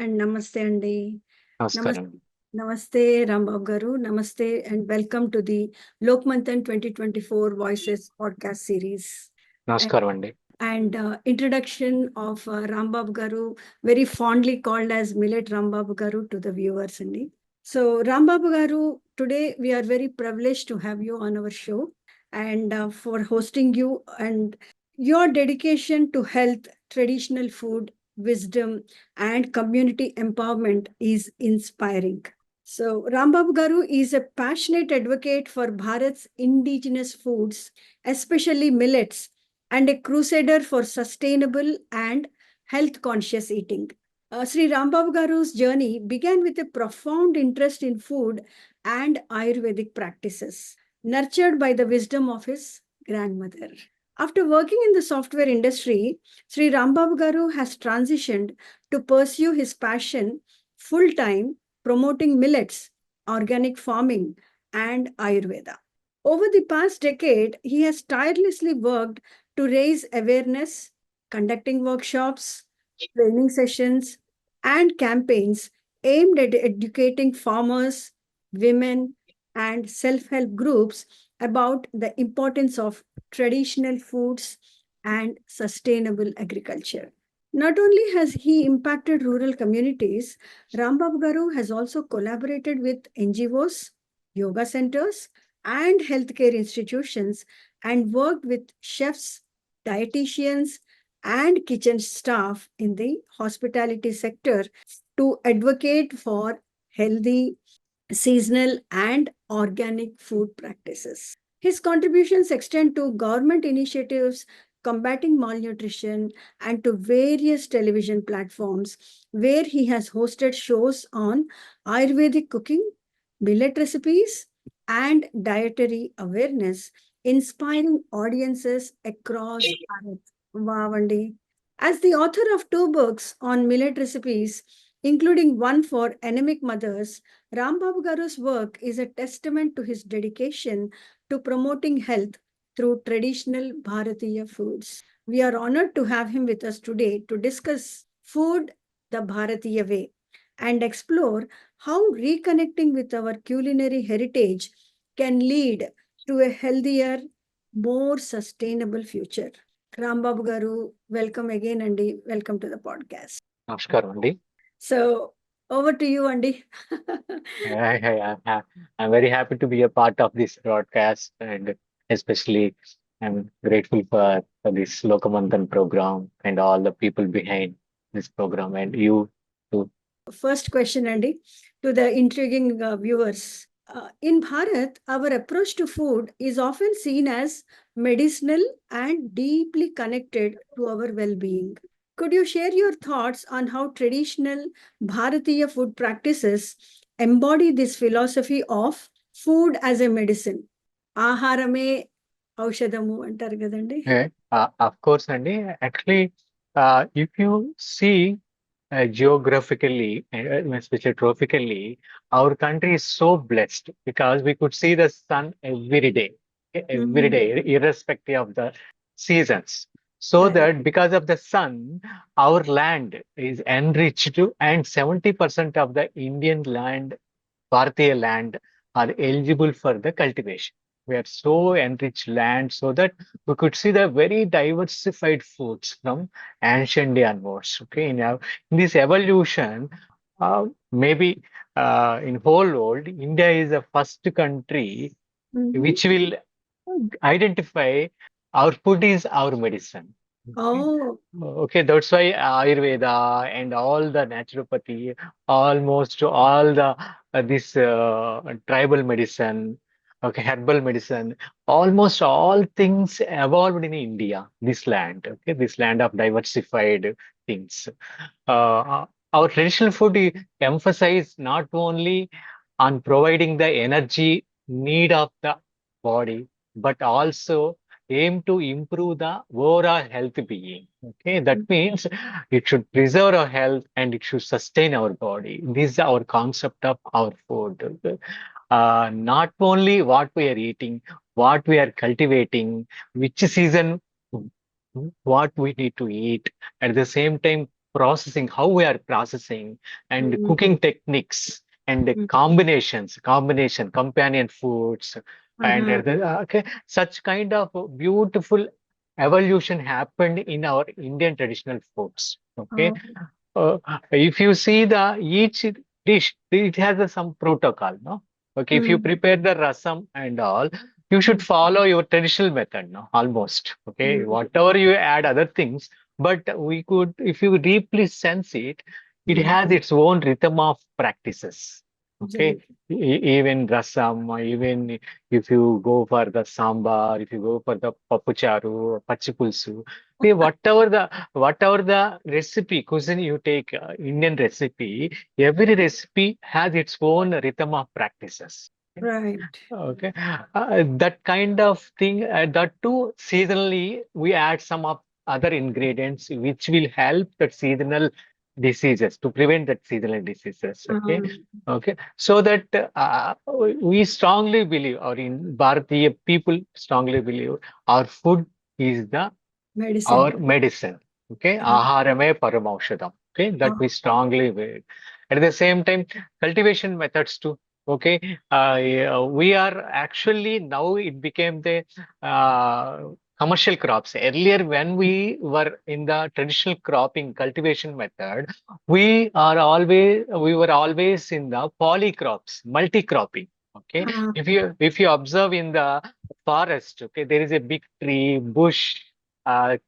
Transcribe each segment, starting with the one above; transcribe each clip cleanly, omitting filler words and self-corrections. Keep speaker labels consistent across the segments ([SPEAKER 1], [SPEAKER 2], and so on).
[SPEAKER 1] and namaste andi.
[SPEAKER 2] నమస్కారం.
[SPEAKER 1] Namaste Ram Babu Garu. Namaste and welcome to the Lokmanthan 2024 Voices podcast series.
[SPEAKER 2] నమస్కారం అండి.
[SPEAKER 1] And introduction of Ram Babu Garu, very fondly called as Millet Ram Babu Garu to the viewers. So Ram Babu Garu, today we are very privileged to have you on our show and for hosting you, and your dedication to health, traditional food, wisdom, and community empowerment is inspiring. So Ram Babu Garu is a passionate advocate for Bharat's indigenous foods, especially millets, and a crusader for sustainable and health-conscious eating. Sri Ram Babu Garu's journey began with a profound interest in food and Ayurvedic practices, nurtured by the wisdom of his grandmother. After working in the software industry, Sri Ram Babu Garu has transitioned to pursue his passion full-time, promoting millets, organic farming, and Ayurveda. Over the past decade, he has tirelessly worked to raise awareness, conducting workshops, training sessions, and campaigns aimed at educating farmers, women, and self-help groups about the importance of traditional foods and sustainable agriculture. Not only has he impacted rural communities, Ram Babu Garu has also collaborated with NGOs, yoga centers, and healthcare institutions and worked with chefs, dietitians, and kitchen staff in the hospitality sector to advocate for healthy, seasonal, and organic food practices. His contributions extend to government initiatives combating malnutrition and to various television platforms where he has hosted shows on Ayurvedic cooking, millet recipes, and dietary awareness, inspiring audiences across Bharat. Wow, Andy. As the author of 2 books on millet recipes, including one for anemic mothers, Ram Babu Garu's work is a testament to his dedication to promoting health through traditional Bharatiya foods. We are honored to have him with us today to discuss food the Bharatiya way and explore how reconnecting with our culinary heritage can lead to a healthier, more sustainable future. Ram Babu Garu, welcome again, Andy. Welcome to the podcast.
[SPEAKER 2] నమస్కారం అండి.
[SPEAKER 1] So, over to you, Andy.
[SPEAKER 2] I'm very happy to be a part of this broadcast, and especially I'm grateful for this Lokmanthan program and all the people behind this program, and you too.
[SPEAKER 1] First question, Andy, to the intriguing viewers. In Bharat, our approach to food is often seen as medicinal and deeply connected to our well-being. Could you share your thoughts on how traditional Bharatiya food practices embody this philosophy of food as a medicine? Aharame aushadamu antaru kadandi.
[SPEAKER 2] Of course, Andy. Actually, if you see geographically, especially tropically, our country is so blessed because we could see the sun every day, irrespective of the seasons. So
[SPEAKER 1] Right.
[SPEAKER 2] that because of the sun, our land is enriched, and 70% of the Indian land, Bharatiya land, are eligible for the cultivation. We are so enriched land so that we could see the very diversified foods from ancient day onwards. Okay, in this evolution, maybe in whole world, India is the first country which will identify our food is our medicine.
[SPEAKER 1] Oh,
[SPEAKER 2] Okay, that's why Ayurveda and all the naturopathy, almost all the this tribal medicine, okay, herbal medicine, almost all things evolved in India, this land, okay, this land of diversified things. Our traditional food emphasize not only on providing the energy need of the body, but also aim to improve the overall health being. Okay, that means it should preserve our health and it should sustain our body. This is our concept of our food. Not only what we are eating, what we are cultivating, which season, what we need to eat. At the same time, processing, how we are processing, and
[SPEAKER 1] Mm,
[SPEAKER 2] cooking techniques and the
[SPEAKER 1] mm,
[SPEAKER 2] companion foods, and
[SPEAKER 1] uh-huh.
[SPEAKER 2] okay, such kind of beautiful evolution happened in our Indian traditional foods. Okay,
[SPEAKER 1] Oh,
[SPEAKER 2] uh, if you see the each dish, it has some protocol, no? Okay, if you
[SPEAKER 1] mm,
[SPEAKER 2] prepare the rasam and all, you should
[SPEAKER 1] mm,
[SPEAKER 2] follow your traditional method, no? Almost. Okay,
[SPEAKER 1] mm,
[SPEAKER 2] whatever you add other things, but we could, if you deeply sense it, it
[SPEAKER 1] mm.
[SPEAKER 2] has its own rhythm of practices. Okay,
[SPEAKER 1] Absolutely.
[SPEAKER 2] even rasam, even if you go for the sambar, if you go for the papucharu, pachipulsu, whatever the recipe cuisine you take, Indian recipe, every recipe has its own rhythm of practices.
[SPEAKER 1] Right.
[SPEAKER 2] Okay, that kind of thing, that too, seasonally, we add some of other ingredients which will help that seasonal diseases, to prevent that seasonal diseases. Okay,
[SPEAKER 1] Um,
[SPEAKER 2] okay, so that we strongly believe, or in Bharatiya people strongly believe, our food is the
[SPEAKER 1] medicine.
[SPEAKER 2] our medicine. Okay,
[SPEAKER 1] Uh,
[SPEAKER 2] aharame paramaushadam. Okay, that
[SPEAKER 1] oh,
[SPEAKER 2] we strongly believe. At the same time, cultivation methods too. Okay, yeah, we are actually now it became the commercial crops. Earlier, when we were in the traditional cropping cultivation method, we were always in the polycrops, multi-cropping. Okay,
[SPEAKER 1] uh,
[SPEAKER 2] if you observe in the forest, okay, there is a big tree, bush,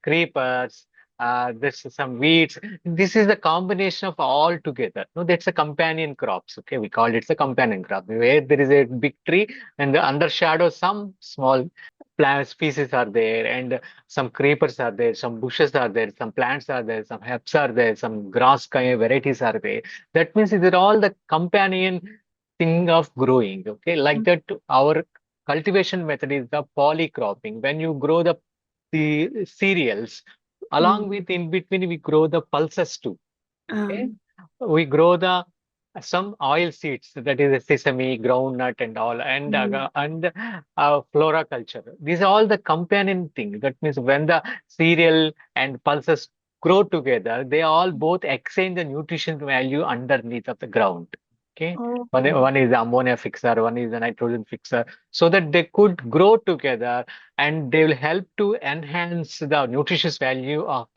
[SPEAKER 2] creepers, there's some weeds. This is the combination of all together. No, that's a companion crops. Okay, we call it a companion crop where there is a big tree and the under shadow some small plant species are there, and some creepers are there, some bushes are there, some plants are there, some herbs are there, some grass kind of varieties are there. That means these are all the companion thing of growing. Okay, like that, our cultivation method is the polycropping. When you grow the cereals,
[SPEAKER 1] mm,
[SPEAKER 2] along with in between we grow the pulses too. Okay,
[SPEAKER 1] um,
[SPEAKER 2] we grow the some oil seeds, that is the sesame, groundnut, and all,
[SPEAKER 1] mm,
[SPEAKER 2] and flora culture. These are all the companion thing. That means when the cereal and pulses grow together, they all both exchange the nutrition value underneath of the ground. Okay,
[SPEAKER 1] oh,
[SPEAKER 2] one is the ammonia fixer, one is the nitrogen fixer, so that they could grow together, and they will help to enhance the nutritious value of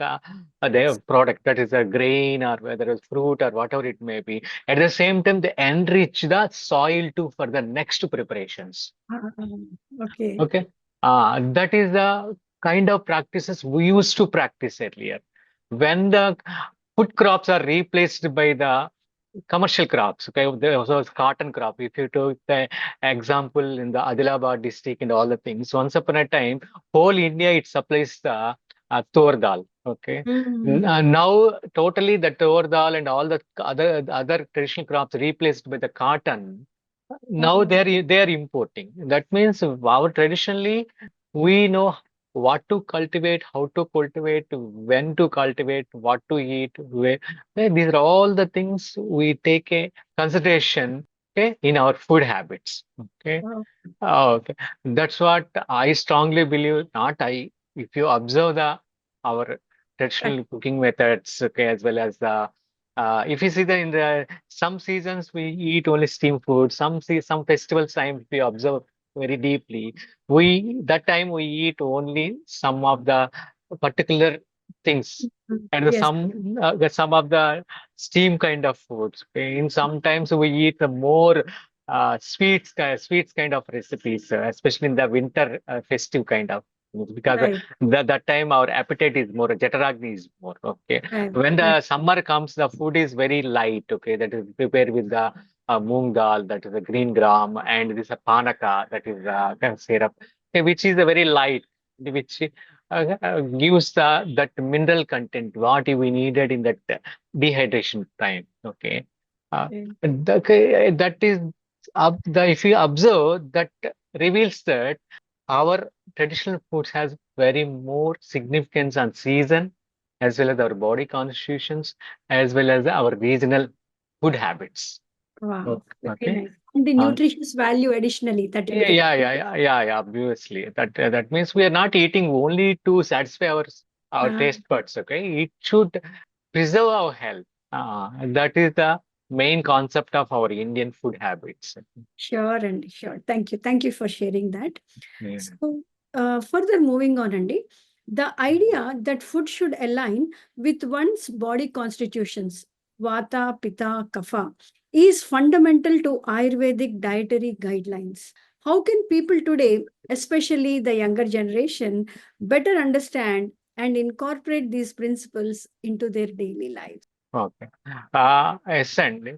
[SPEAKER 2] their product, that is a grain or whether it's fruit or whatever it may be. At the same time, they enrich the soil too for the next preparations.
[SPEAKER 1] okay.
[SPEAKER 2] Okay, that is the kind of practices we used to practice earlier. When the food crops are replaced by the commercial crops. Okay, there also is cotton crop. If you took the example in the Adilabad district and all the things, once upon a time, whole India it supplies the tur dal. Okay,
[SPEAKER 1] Mm,
[SPEAKER 2] now totally the tur dal and all the other traditional crops replaced by the cotton. Now
[SPEAKER 1] oh,
[SPEAKER 2] they are importing. That means our traditionally we know what to cultivate, how to cultivate, when to cultivate, what to eat, where. These are all the things we take a consideration, okay, in our food habits. Okay.
[SPEAKER 1] oh,
[SPEAKER 2] Okay. That's what I strongly believe. Not I. If you observe the our
[SPEAKER 1] right.
[SPEAKER 2] traditional cooking methods, okay, as well as the if you see that in the some seasons we eat only steamed food. Some festivals time if we observe very deeply, we that time we eat only some of the particular things,
[SPEAKER 1] Mm,
[SPEAKER 2] and
[SPEAKER 1] yes,
[SPEAKER 2] some of the steam kind of foods. Okay. In sometimes we eat the more sweets kind of recipes, especially in the winter festive kind of foods, because
[SPEAKER 1] right,
[SPEAKER 2] that time our appetite is more, Jataragni is more. Okay,
[SPEAKER 1] right,
[SPEAKER 2] when
[SPEAKER 1] right.
[SPEAKER 2] the summer comes, the food is very light. Okay, that is prepared with the moong dal, that is a green gram, and this a panaka, that is kind of syrup, okay, which is a very light, which gives that mineral content what we needed in that dehydration time. Okay. Uh,
[SPEAKER 1] Okay.
[SPEAKER 2] that is if you observe that reveals that our traditional foods has very more significance on season, as well as our body constitutions, as well as our regional food habits.
[SPEAKER 1] Wow,
[SPEAKER 2] Okay,
[SPEAKER 1] very
[SPEAKER 2] okay.
[SPEAKER 1] nice. And the
[SPEAKER 2] Uh,
[SPEAKER 1] nutritious value additionally that you
[SPEAKER 2] yeah,
[SPEAKER 1] get.
[SPEAKER 2] yeah. Obviously, that means we are not eating only to satisfy our
[SPEAKER 1] Uh,
[SPEAKER 2] taste buds. Okay, it should. preserve our health. That is the main concept of our Indian food habits.
[SPEAKER 1] Sure, and sure. Thank you. Thank you for sharing that.
[SPEAKER 2] Yeah.
[SPEAKER 1] So, further moving on, Andy, the idea that food should align with one's body constitutions, Vata, Pitta, Kapha, is fundamental to Ayurvedic dietary guidelines. How can people today, especially the younger generation, better understand and incorporate these principles into their daily lives?
[SPEAKER 2] Okay. Essentially,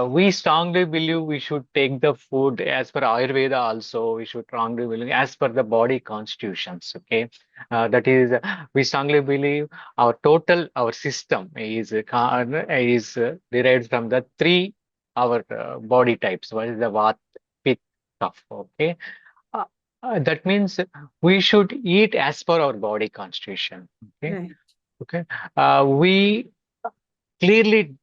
[SPEAKER 2] we strongly believe we should take the food as per Ayurveda also. We should strongly believe as per the body constitutions. Okay. That is, we strongly believe our system is derived from the three our body types. What is the Vat, Pitta, Kapha? Okay. Uh, that means we should eat as per our body constitution. Okay.
[SPEAKER 1] Right.
[SPEAKER 2] Okay. We clearly,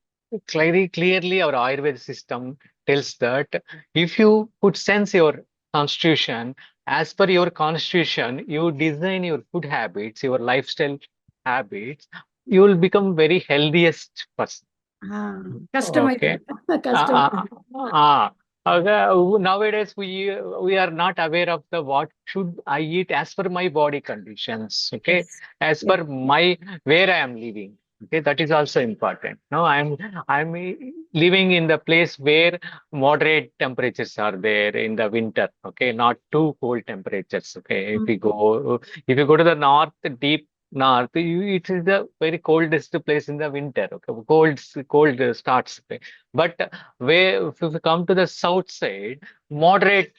[SPEAKER 2] clearly, our Ayurveda system tells that if you could sense your constitution, as per your constitution, you design your food habits, your lifestyle habits, you will become very healthiest person.
[SPEAKER 1] Ah,
[SPEAKER 2] Okay.
[SPEAKER 1] customizer.
[SPEAKER 2] Uh,
[SPEAKER 1] Customizer.
[SPEAKER 2] Nowadays we are not aware of the what should I eat as per my body conditions. Okay,
[SPEAKER 1] Yes.
[SPEAKER 2] as
[SPEAKER 1] Yes.
[SPEAKER 2] per my where I am living. Okay, that is also important. No, I'm living in the place where moderate temperatures are there in the winter. Okay, not too cold temperatures. Okay, if you go to the north, deep north, it is the very coldest place in the winter. Okay, cold starts. Okay. But where if you come to the south side, moderate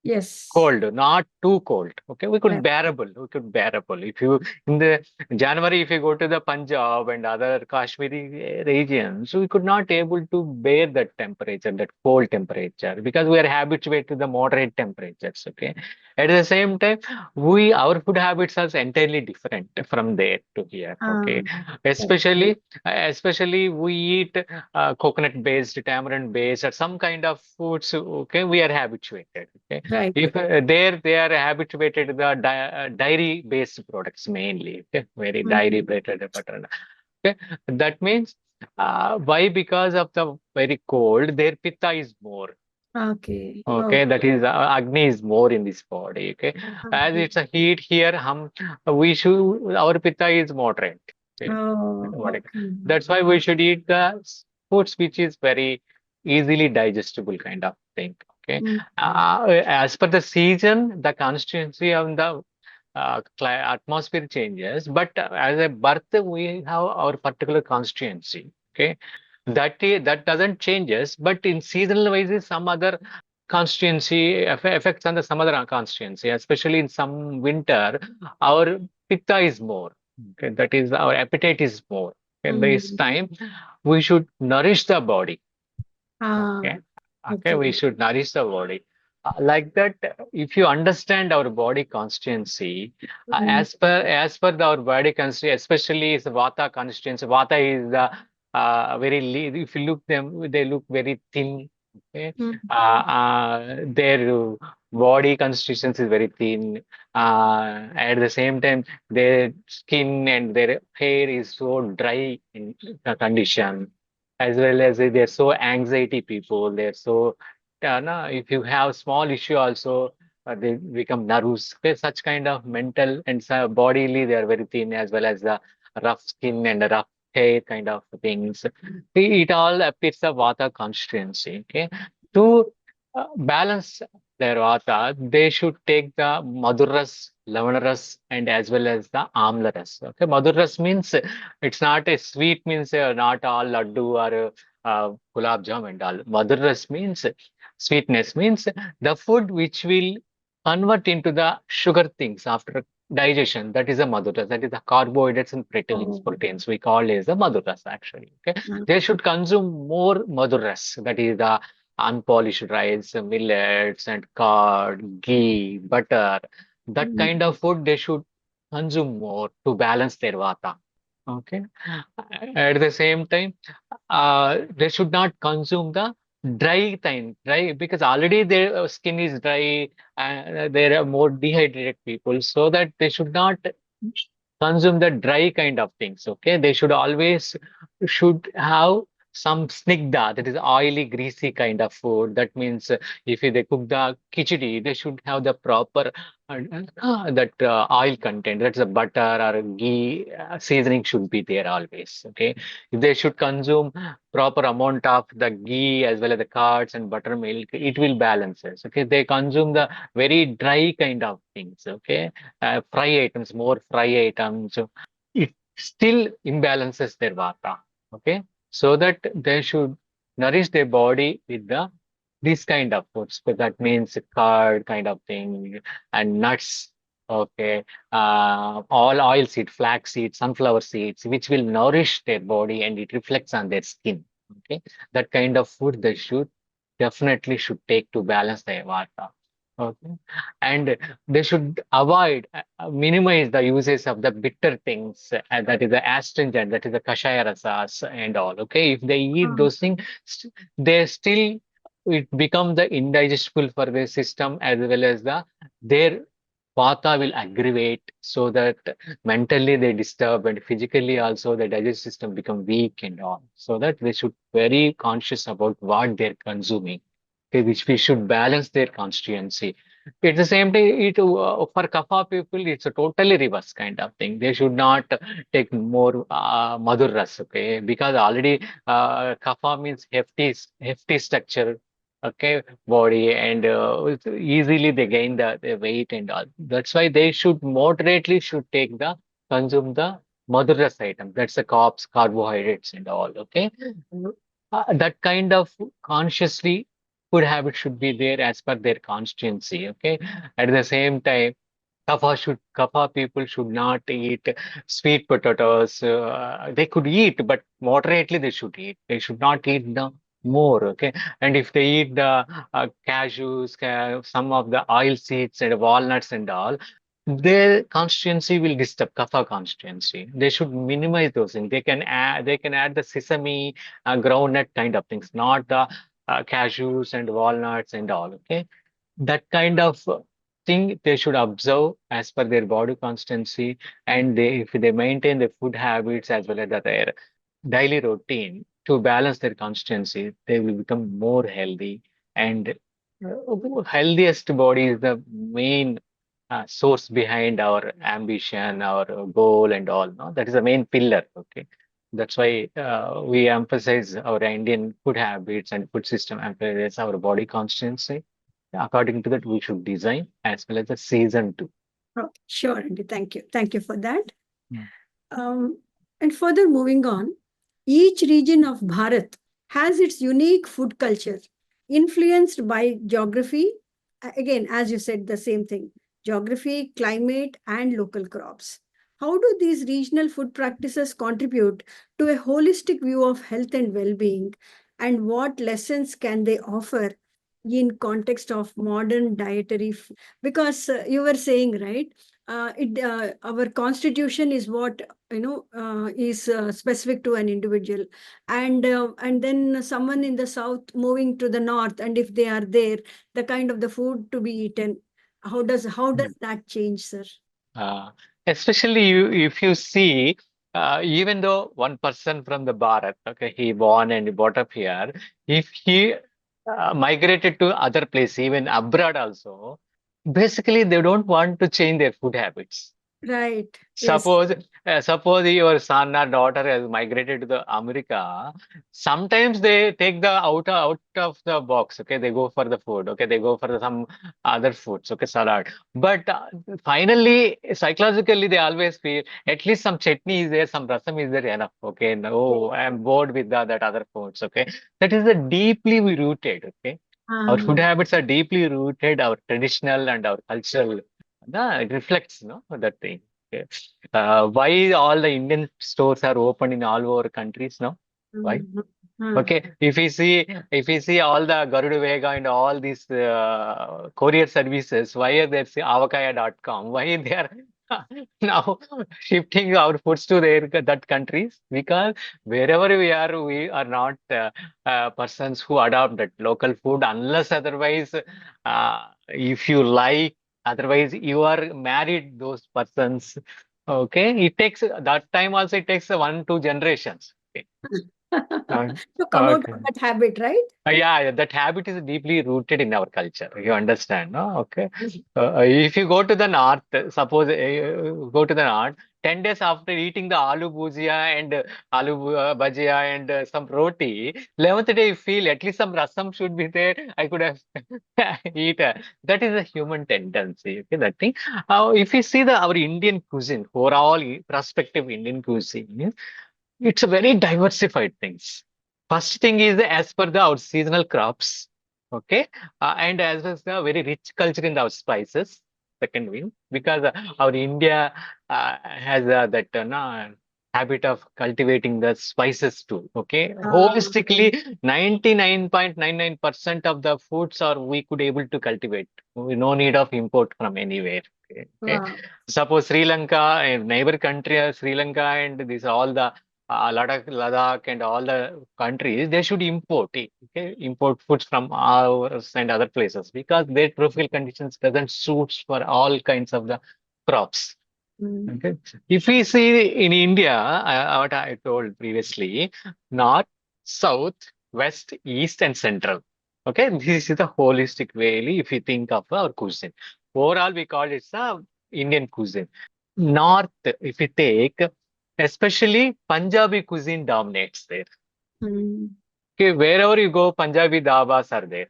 [SPEAKER 1] Yes.
[SPEAKER 2] cold, not too cold. Okay, we could
[SPEAKER 1] Right.
[SPEAKER 2] bearable. We could bearable. If you in the January, if you go to the Punjab and other Kashmiri regions, we could not able to bear that temperature, that cold temperature, because we are habituated to the moderate temperatures. Okay, at the same time, we our food habits are entirely different from there to here. Okay,
[SPEAKER 1] Um, correct.
[SPEAKER 2] especially we eat coconut based, tamarind based, or some kind of foods. Okay, we are habituated. Okay,
[SPEAKER 1] Right.
[SPEAKER 2] if there they are habituated to the dairy based products mainly, okay? Very dairy
[SPEAKER 1] Mm.
[SPEAKER 2] based butter. Okay, that means why? Because of the very cold, their pitta is more.
[SPEAKER 1] Okay.
[SPEAKER 2] Okay,
[SPEAKER 1] Oh.
[SPEAKER 2] that is Agni is more in this body. Okay, as
[SPEAKER 1] Okay.
[SPEAKER 2] it's a heat here, we should our pitta is moderate. Okay,
[SPEAKER 1] Oh,
[SPEAKER 2] moderate.
[SPEAKER 1] okay.
[SPEAKER 2] That's why we should eat the foods which is very easily digestible kind of thing. Okay,
[SPEAKER 1] Mm.
[SPEAKER 2] as per the season, the constituency of the atmosphere changes, but as a birth, we have our particular constituency. Okay, that doesn't changes, but in seasonal wise, some other constituency affects on the some other constituency, especially in some winter, our pitta is more. Okay, that is our appetite is more. In this
[SPEAKER 1] Mm.
[SPEAKER 2] time, we should nourish the body.
[SPEAKER 1] Ah,
[SPEAKER 2] Okay, okay, we
[SPEAKER 1] okay.
[SPEAKER 2] should nourish the body. Like that, if you understand our body constituency,
[SPEAKER 1] Mm.
[SPEAKER 2] as per our body constituency, especially is the Vata constituency. Vata is the if you look them, they look very thin. Okay,
[SPEAKER 1] Mm.
[SPEAKER 2] their body constituency is very thin. At the same time, their skin and their hair is so dry in condition, as well as they're so anxiety people. They're so no, if you have small issue also, they become nervous. Okay, such kind of mental and bodily, they are very thin, as well as the rough skin and the rough hair kind of things. It all appears a vata constituency. Okay, to balance their vata, they should take the madhuras, lavanaras, and as well as the amlaras. Okay, madhuras means it's not a sweet, means not all laddu or gulab jam and all. Madhuras means sweetness, means the food which will convert into the sugar things after digestion. That is a madhuras. That is the carbohydrates and
[SPEAKER 1] Oh.
[SPEAKER 2] proteins. We call it as the madhuras actually. Okay,
[SPEAKER 1] Ah.
[SPEAKER 2] they should consume more madhuras. That is the unpolished rice, millets, and curd, ghee, butter. That
[SPEAKER 1] Mm.
[SPEAKER 2] kind of food they should consume more to balance their vata. Okay. At the same time, they should not consume the dry because already their skin is dry and they are more dehydrated people, so that they should not consume the dry kind of things. Okay, they should always should have some snigdha, that is oily, greasy kind of food. That means if they cook the khichdi, they should have the proper that oil content. That's the butter or ghee seasoning should be there always. Okay, if they should consume proper amount of the ghee as well as the curds and buttermilk, it will balance it. Okay, they consume the very dry kind of things. Okay, fry items, more fry items. So it still imbalances their vata. Okay, so that they should nourish their body with the this kind of foods. So that means curd kind of thing and nuts. Okay, all oil seed, flax seeds, sunflower seeds, which will nourish their body and it reflects on their skin. Okay, that kind of food they should definitely should take to balance their vata. Okay, and they should avoid, minimize the uses of the bitter things, that is the astringent, that is the kashaya rasas and all. Okay, if they eat
[SPEAKER 1] Uh,
[SPEAKER 2] those things, they still it become the indigestible for their system as well as their vata will aggravate so that mentally they disturb and physically also the digestive system become weak and all. So that they should very conscious about what they're consuming. Okay, which we should balance their constituency. At the same time, for kapha people, it's a totally reverse kind of thing. They should not take more madhur ras, okay, because already kapha means hefty structure, okay, body, and easily they gain the weight and all. That's why they should moderately should take the consume the madhur ras item. That's the carbs, carbohydrates and all, okay. That kind of consciously food habit should be there as per their constituency. Okay. At the same time, kapha people should not eat sweet potatoes. They could eat, but moderately they should eat. They should not eat the more. Okay. And if they eat the cashews, some of the oil seeds and walnuts and all, their constituency will disturb kapha constituency. They should minimize those things. They can add the sesame, groundnut kind of things, not the cashews and walnuts and all. Okay, that kind of thing they should observe as per their body constancy, and if they maintain their food habits as well as their daily routine to balance their constancy, they will become more healthy. And healthiest body is the main source behind our ambition, our goal, and all. No, that is the main pillar. Okay, that's why we emphasize our Indian food habits and food system emphasizes our body constancy. According to that, we should design as well as the season too.
[SPEAKER 1] oh, sure, Andy. Thank you. Thank you for that.
[SPEAKER 2] Mm.
[SPEAKER 1] Um, and further moving on, each region of Bharat has its unique food culture, influenced by geography. Again, as you said, the same thing, geography, climate, and local crops. How do these regional food practices contribute to a holistic view of health and well being? And what lessons can they offer in context of modern dietary? Because you were saying, right? Our constitution is what is specific to an individual, and then someone in the south moving to the north, and if they are there, the kind of the food to be eaten, how does that change, sir?
[SPEAKER 2] Uh, Especially if you see, even though one person from the Bharat, okay, he born and brought up here, if he migrated to other place, even abroad also, basically they don't want to change their food habits.
[SPEAKER 1] Right. Yes.
[SPEAKER 2] Suppose your son or daughter has migrated to the America. Sometimes they take the out of the box. Okay, they go for the food. Okay, they go for some other foods. Okay, salad. But finally, psychologically, they always feel at least some chutney is there, some rasam is there enough. Okay, no, I'm bored with that other foods. Okay, that is a deeply rooted. Okay, our food
[SPEAKER 1] um,
[SPEAKER 2] habits are deeply rooted, our traditional and our cultural. No, it reflects, no, that thing. Okay. Why all the Indian stores are open in all over countries, no? Why?
[SPEAKER 1] mm, mm,
[SPEAKER 2] Okay, if we see all the Garuda Vega and all these courier services, why are there say avakaya.com? Why they are now shifting our foods to their that countries? Because wherever we are not persons who adopt that local food unless otherwise, if you like, otherwise you are married those persons. Okay, it takes that time also. It takes 1, 2 generations. Okay. Uh,
[SPEAKER 1] To come out
[SPEAKER 2] okay.
[SPEAKER 1] of that habit, right?
[SPEAKER 2] Yeah, that habit is deeply rooted in our culture. You understand, no? Okay. If you go to the north, suppose go to the north, 10 days after eating the aloo bhujia and bhajia and some roti, 11th day you feel at least some rasam should be there. I could have eat. That is a human tendency. Okay, that thing. If you see our Indian cuisine, overall prospective Indian cuisine, it's a very diversified things. First thing is as per our seasonal crops, okay, and as well as the very rich culture in our spices. Second wing, because our India has that habit of cultivating the spices too. Okay,
[SPEAKER 1] Ah,
[SPEAKER 2] holistically, 99.99% of the foods are we could able to cultivate. No need of import from anywhere. Okay, okay.
[SPEAKER 1] wow.
[SPEAKER 2] Suppose Sri Lanka, a neighbor country, Sri Lanka, and these all the Ladakh and all the countries, they should import okay, import foods from ours and other places because their tropical conditions doesn't suit for all kinds of the crops.
[SPEAKER 1] Mm.
[SPEAKER 2] Okay, if we see in India, what I told previously, north, south, west, east, and central. Okay, this is the holistic way if you think of our cuisine. Overall, we call it the Indian cuisine. North, if you take, especially Punjabi cuisine dominates there.
[SPEAKER 1] Mm.
[SPEAKER 2] Okay, wherever you go, Punjabi dhabas are there.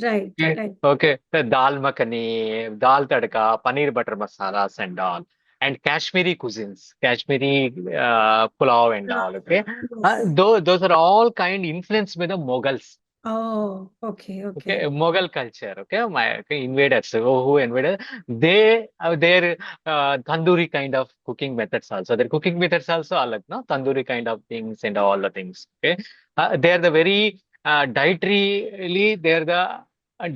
[SPEAKER 1] Right,
[SPEAKER 2] Okay,
[SPEAKER 1] right.
[SPEAKER 2] okay, the dal makhani, dal tadka, paneer butter masalas and all, and Kashmiri cuisines, Kashmiri pulao and
[SPEAKER 1] Ah,
[SPEAKER 2] all. Okay,
[SPEAKER 1] yes.
[SPEAKER 2] those are all kind influenced by the Mughals.
[SPEAKER 1] Oh, okay,
[SPEAKER 2] Okay,
[SPEAKER 1] okay.
[SPEAKER 2] Mughal culture. Okay, my okay, invaders who invaded, they their tandoori kind of cooking methods also. Their cooking methods also are like no tandoori kind of things and all the things. Okay, they are the very dietarily they are the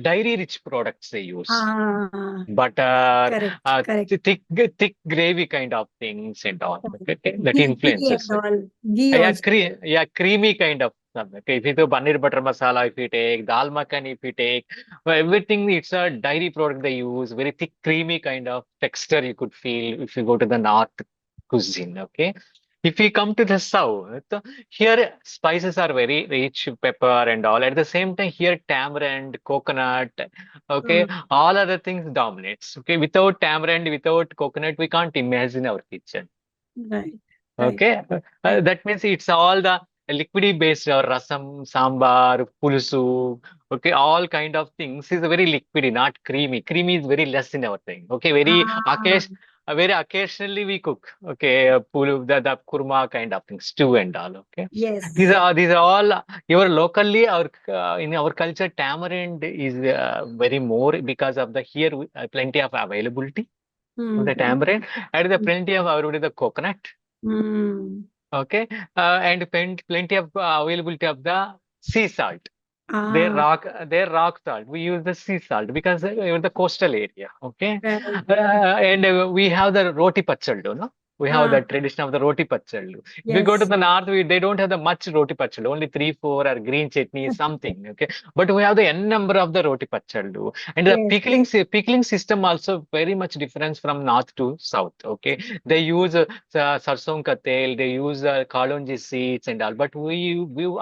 [SPEAKER 2] dairy rich products they use.
[SPEAKER 1] Ah,
[SPEAKER 2] Butter,
[SPEAKER 1] correct, correct.
[SPEAKER 2] thick gravy kind of things and all. Okay, that
[SPEAKER 1] Ghee
[SPEAKER 2] influences.
[SPEAKER 1] and all. Ghee
[SPEAKER 2] Yeah,
[SPEAKER 1] also.
[SPEAKER 2] creamy kind of stuff. Okay, if you do paneer butter masala, if you take dal makhani, if you take well, everything, it's a dairy product they use. Very thick, creamy kind of texture you could feel if you go to the north cuisine. Okay, if you come to the south, here spices are very rich, pepper and all. At the same time, here tamarind, coconut, okay,
[SPEAKER 1] Mm,
[SPEAKER 2] all other things dominates. Okay, without tamarind, without coconut, we can't imagine our kitchen.
[SPEAKER 1] right, right,
[SPEAKER 2] Okay,
[SPEAKER 1] right.
[SPEAKER 2] that means it's all the liquidy based or rasam, sambar, pulusu. Okay, all kind of things is very liquidy, not creamy. Creamy is very less in our thing. Okay,
[SPEAKER 1] Ah,
[SPEAKER 2] very occasionally we cook. Okay, the kurma kind of thing, stew and all. Okay,
[SPEAKER 1] yes.
[SPEAKER 2] these are all your locally our in our culture. Tamarind is very more because of the here plenty of availability of the
[SPEAKER 1] Mm,
[SPEAKER 2] tamarind and the
[SPEAKER 1] mm,
[SPEAKER 2] plenty of availability of the coconut.
[SPEAKER 1] mm.
[SPEAKER 2] Okay, and plenty of availability of the sea salt.
[SPEAKER 1] Ah,
[SPEAKER 2] Their rock salt. We use the sea salt because we're the coastal area. Okay,
[SPEAKER 1] right, right.
[SPEAKER 2] and we have the roti pachaldu, no? We have
[SPEAKER 1] Ah,
[SPEAKER 2] the tradition of the roti pachaldu. If we go to
[SPEAKER 1] yes,
[SPEAKER 2] the north, they don't have the much roti pachaldu, only three, four, or green chutney, something. Okay, but we have the n number of the roti pachaldu, and the
[SPEAKER 1] yes.
[SPEAKER 2] pickling system also very much difference from north to south. Okay, they use sarson ka tel, they use kalonji seeds and all, but we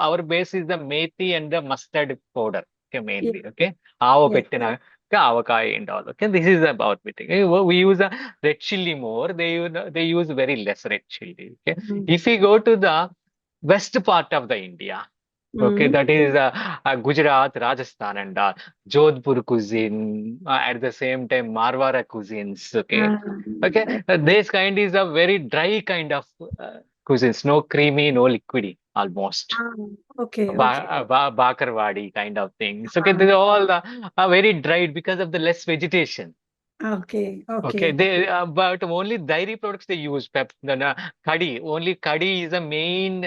[SPEAKER 2] our base is the methi and the mustard powder. Okay,
[SPEAKER 1] Yes,
[SPEAKER 2] mainly. Okay, ఆవ
[SPEAKER 1] yes.
[SPEAKER 2] పెట్టిన ఆవకాయ and all. Okay, this is about it. Okay, we use red chili more. They use very less red chili. Okay,
[SPEAKER 1] Mm,
[SPEAKER 2] if we go to the west part of the India. Okay,
[SPEAKER 1] mm.
[SPEAKER 2] that is Gujarat, Rajasthan, and Jodhpur cuisine. At the same time, Marwara cuisines. Okay,
[SPEAKER 1] Ah,
[SPEAKER 2] okay.
[SPEAKER 1] right.
[SPEAKER 2] This kind is a very dry kind of cuisines. No creamy, no liquidy, almost.
[SPEAKER 1] Ah, okay, okay.
[SPEAKER 2] Bakarwadi kind of things. Okay,
[SPEAKER 1] Ah,
[SPEAKER 2] they're all very dried because of the less vegetation.
[SPEAKER 1] okay,
[SPEAKER 2] Okay,
[SPEAKER 1] okay.
[SPEAKER 2] but only dairy products they use. Curry, only curry is the main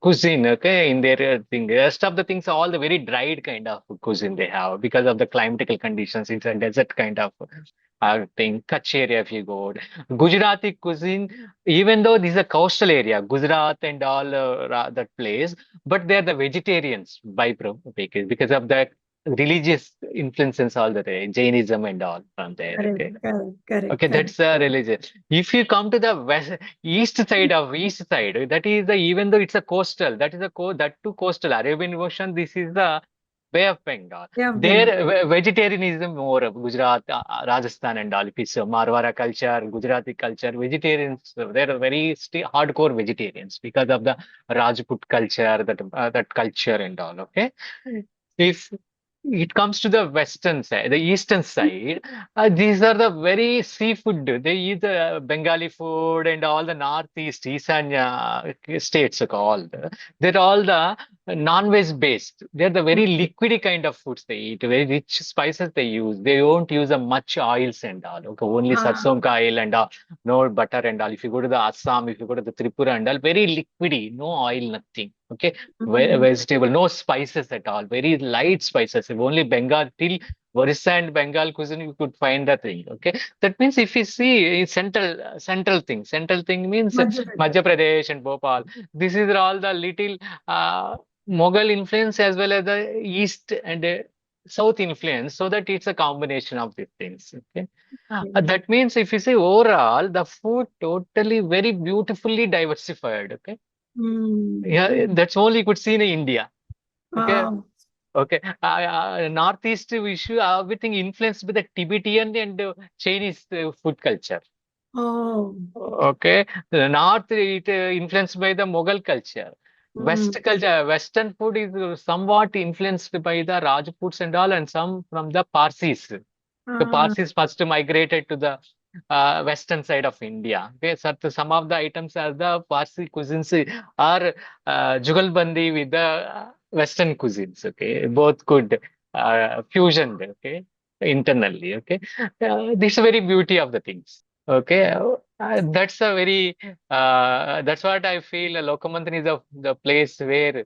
[SPEAKER 2] cuisine. Okay, in their thing. The rest of the things are all the very dried kind of cuisine they have because of the climatical conditions. It's a desert kind of thing. Kutch area if you go. Gujarati cuisine, even though this is a coastal area, Gujarat and all that place, but they're the vegetarians by because of that religious influences all the way, Jainism and all from there.
[SPEAKER 1] Correct,
[SPEAKER 2] Okay.
[SPEAKER 1] correct, correct,
[SPEAKER 2] Okay,
[SPEAKER 1] correct.
[SPEAKER 2] that's a religion. If you come to the east side, that is the even though it's a coastal, that is a that too coastal Arabian Ocean. This is the Bay of Bengal.
[SPEAKER 1] Yeah,
[SPEAKER 2] There,
[SPEAKER 1] Bengal.
[SPEAKER 2] vegetarianism more of Gujarat, Rajasthan, and all. If it's Marwara culture, Gujarati culture, vegetarians, they are very hardcore vegetarians because of the Rajput culture, that culture and all. Okay, if it comes to the western side, the eastern side, these are the very seafood. They eat the Bengali food and all the northeast, Eastern states are called. They're all the non-veg based. They're the very liquidy kind of foods they eat, very rich spices they use. They don't use much oils and all. Okay, only
[SPEAKER 1] Ah,
[SPEAKER 2] sarsong oil and no butter and all. If you go to the Assam, if you go to the Tripura and all, very liquidy, no oil, nothing. Okay,
[SPEAKER 1] mm,
[SPEAKER 2] vegetable, no spices at all, very light spices. If only Bengal till Orissa and Bengal cuisine you could find the thing. Okay, that means if you see central thing means
[SPEAKER 1] Madhya Pradesh.
[SPEAKER 2] Madhya Pradesh and Bhopal. This is all the little Mughal influence as well as the east and south influence, so that it's a combination of these things. Okay, that means if you see overall, the food totally very beautifully diversified. Okay,
[SPEAKER 1] Mm.
[SPEAKER 2] yeah, that's all you could see in India. Okay,
[SPEAKER 1] Wow.
[SPEAKER 2] okay. Northeast issue, everything influenced by the Tibetan and Chinese food culture.
[SPEAKER 1] Oh.
[SPEAKER 2] Okay, the North it influenced by the Mughal culture.
[SPEAKER 1] Mm.
[SPEAKER 2] Western food is somewhat influenced by the Rajputs and all, and some from the Parsis. The
[SPEAKER 1] Ah,
[SPEAKER 2] Parsis first migrated to the western side of India. Okay, so some of the items are the Parsi cuisines are jugalbandi with the western cuisines. Okay, both could fusion. Okay, internally. Okay, this is the very beauty of the things. Okay, that's a very that's what I feel. Lokmanthan is the place where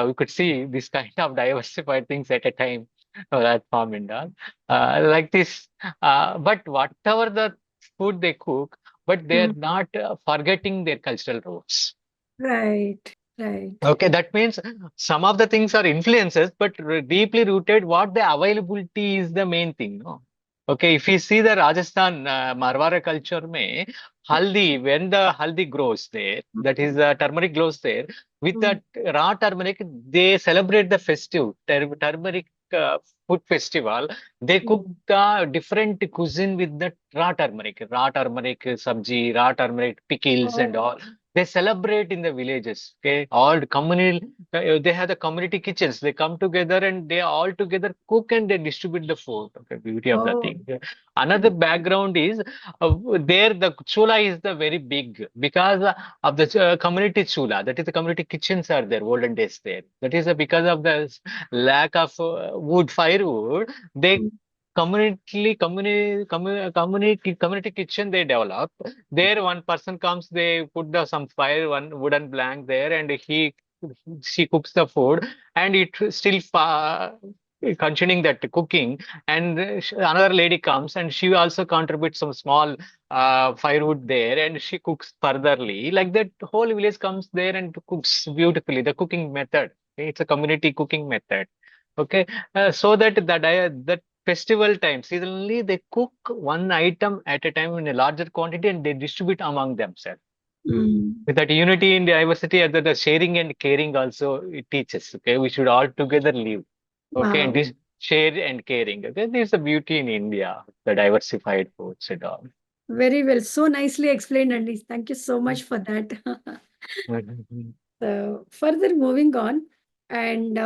[SPEAKER 2] we could see this kind of diversified things at a time. Platform and all like this. But whatever the food they cook, but they're
[SPEAKER 1] mm.
[SPEAKER 2] not forgetting their cultural roots.
[SPEAKER 1] Right, right.
[SPEAKER 2] Okay, that means some of the things are influences, but deeply rooted. What the availability is the main thing. No? Okay, if you see the Rajasthan Marwara culture, mein haldi, when the haldi grows there, that is turmeric grows there. With
[SPEAKER 1] Mm.
[SPEAKER 2] that raw turmeric, they celebrate the festive turmeric food festival. They cook
[SPEAKER 1] Mm.
[SPEAKER 2] the different cuisine with the raw turmeric sabji, raw turmeric pickles, and
[SPEAKER 1] Oh,
[SPEAKER 2] all they celebrate in the villages. Okay, all communal. They have the community kitchens. They come together and they all together cook and they distribute the food. Okay, beauty of the
[SPEAKER 1] oh.
[SPEAKER 2] thing. Yeah. Another background is there the chula is the very big because of the community chula. That is the community kitchens are there. Olden days there. That is because of the lack of firewood. They
[SPEAKER 1] Mm.
[SPEAKER 2] community kitchen they develop there. One person comes, they put some fire, one wooden blank there, and she cooks the food, and it still continuing that cooking. And another lady comes, and she also contributes some small firewood there, and she cooks furtherly. Like that, whole village comes there and cooks beautifully. The cooking method, okay? It's a community cooking method. Okay, so that that festival time, seasonally, they cook one item at a time in a larger quantity and they distribute among themselves.
[SPEAKER 1] Mm.
[SPEAKER 2] With that unity in diversity, the sharing and caring also it teaches. Okay, we should all together live. Okay, and
[SPEAKER 1] Wow.
[SPEAKER 2] this share and caring. Okay, this is the beauty in India, the diversified foods and all.
[SPEAKER 1] Very well. So nicely explained, Andy. Thank you so much for that.
[SPEAKER 2] Mhm.
[SPEAKER 1] So further moving on, and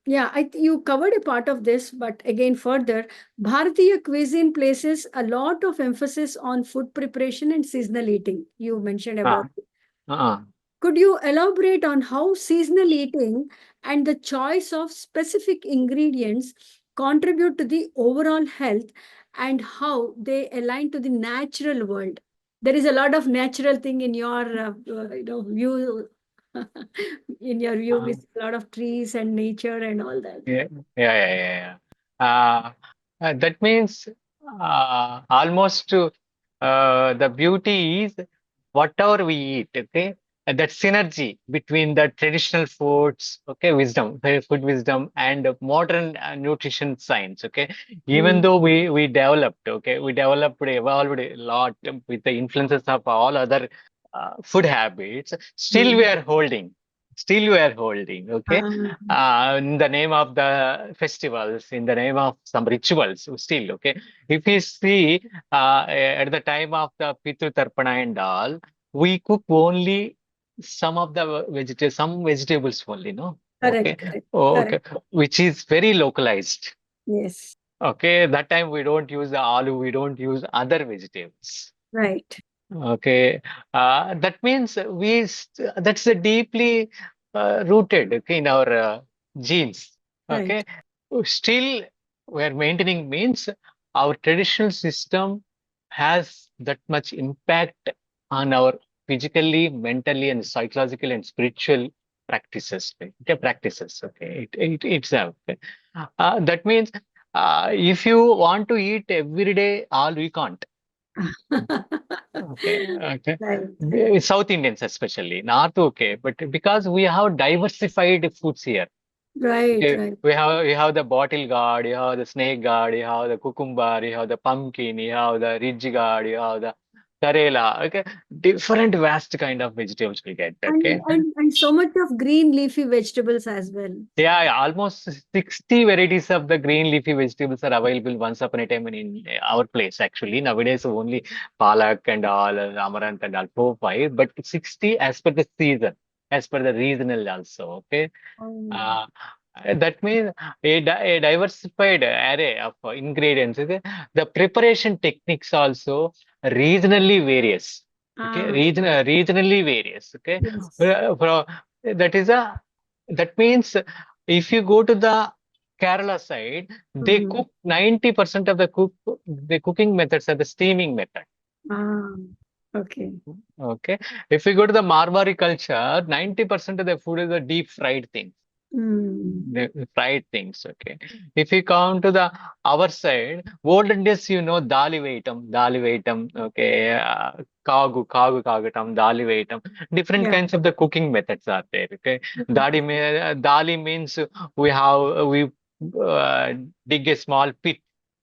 [SPEAKER 1] yeah, you covered a part of this, but again, further, Bharatiya cuisine places a lot of emphasis on food preparation and seasonal eating. You mentioned
[SPEAKER 2] Ah,
[SPEAKER 1] about it.
[SPEAKER 2] uh-uh.
[SPEAKER 1] Could you elaborate on how seasonal eating and the choice of specific ingredients contribute to the overall health and how they align to the natural world? There is a lot of natural thing in your view. In your view, we
[SPEAKER 2] Uh-uh.
[SPEAKER 1] see a lot of trees and nature and all that.
[SPEAKER 2] Yeah, yeah. That means almost the beauty is whatever we eat. Okay, that synergy between the traditional foods, okay, wisdom, food wisdom, and modern nutrition science, okay. Even
[SPEAKER 1] Mm.
[SPEAKER 2] though we developed, okay, we developed, evolved a lot with the influences of all other food habits, still we
[SPEAKER 1] Mm.
[SPEAKER 2] are holding. Still, we are holding, okay, in the name of the festivals, in the name of some rituals, still, okay. If you see, at the time of the Pitu Tarpana and all, we cook only some of the vegetables, some vegetables only, no?
[SPEAKER 1] Correct,
[SPEAKER 2] Okay.
[SPEAKER 1] correct,
[SPEAKER 2] Okay.
[SPEAKER 1] correct.
[SPEAKER 2] Which is very localized.
[SPEAKER 1] Yes,
[SPEAKER 2] Okay. That time we don't use the aloo, we don't use other vegetables.
[SPEAKER 1] right,
[SPEAKER 2] Okay. That means that's a deeply rooted, okay, in our genes.
[SPEAKER 1] right.
[SPEAKER 2] Okay. Still, we're maintaining means our traditional system has that much impact on our physically, mentally, and psychological and spiritual practices. Okay, practices. Okay, itself. Okay. That means if you want to eat every day, all we can't. Okay, okay.
[SPEAKER 1] Right, right,
[SPEAKER 2] South Indians especially, North okay, but because we have diversified foods here.
[SPEAKER 1] right,
[SPEAKER 2] Okay,
[SPEAKER 1] right.
[SPEAKER 2] we have the bottle gourd, you have the snake gourd, you have the cucumber, you have the pumpkin, you have the ridge gourd, you have the karela. Okay, different vast kind of vegetables we get.
[SPEAKER 1] And,
[SPEAKER 2] Okay,
[SPEAKER 1] and and so much of green leafy vegetables as well.
[SPEAKER 2] yeah, yeah, almost 60 varieties of the green leafy vegetables are available once upon a time in our place. Actually, nowadays only palak and all, amaranth and all, 4, 5, but 60 as per the season, as per the regional also. Okay,
[SPEAKER 1] Oh.
[SPEAKER 2] uh, that means a diversified array of ingredients. Okay? The preparation techniques also regionally various. Okay,
[SPEAKER 1] Ah,
[SPEAKER 2] regionally various. Okay,
[SPEAKER 1] yes.
[SPEAKER 2] that is a that means if you go to the Kerala side, they
[SPEAKER 1] Mhm.
[SPEAKER 2] cook 90% of the cooking methods are the steaming method.
[SPEAKER 1] Ah, okay.
[SPEAKER 2] Okay. If you go to the Marwari culture, 90% of the food is the deep fried thing.
[SPEAKER 1] Mm.
[SPEAKER 2] The fried things, okay. If you come to the our side, olden days, dali vaitam, okay, kagatam, dali vaitam. Different
[SPEAKER 1] Yeah.
[SPEAKER 2] kinds of the cooking methods are there, okay.
[SPEAKER 1] Mm.
[SPEAKER 2] Dali means we uh, dig a small pit,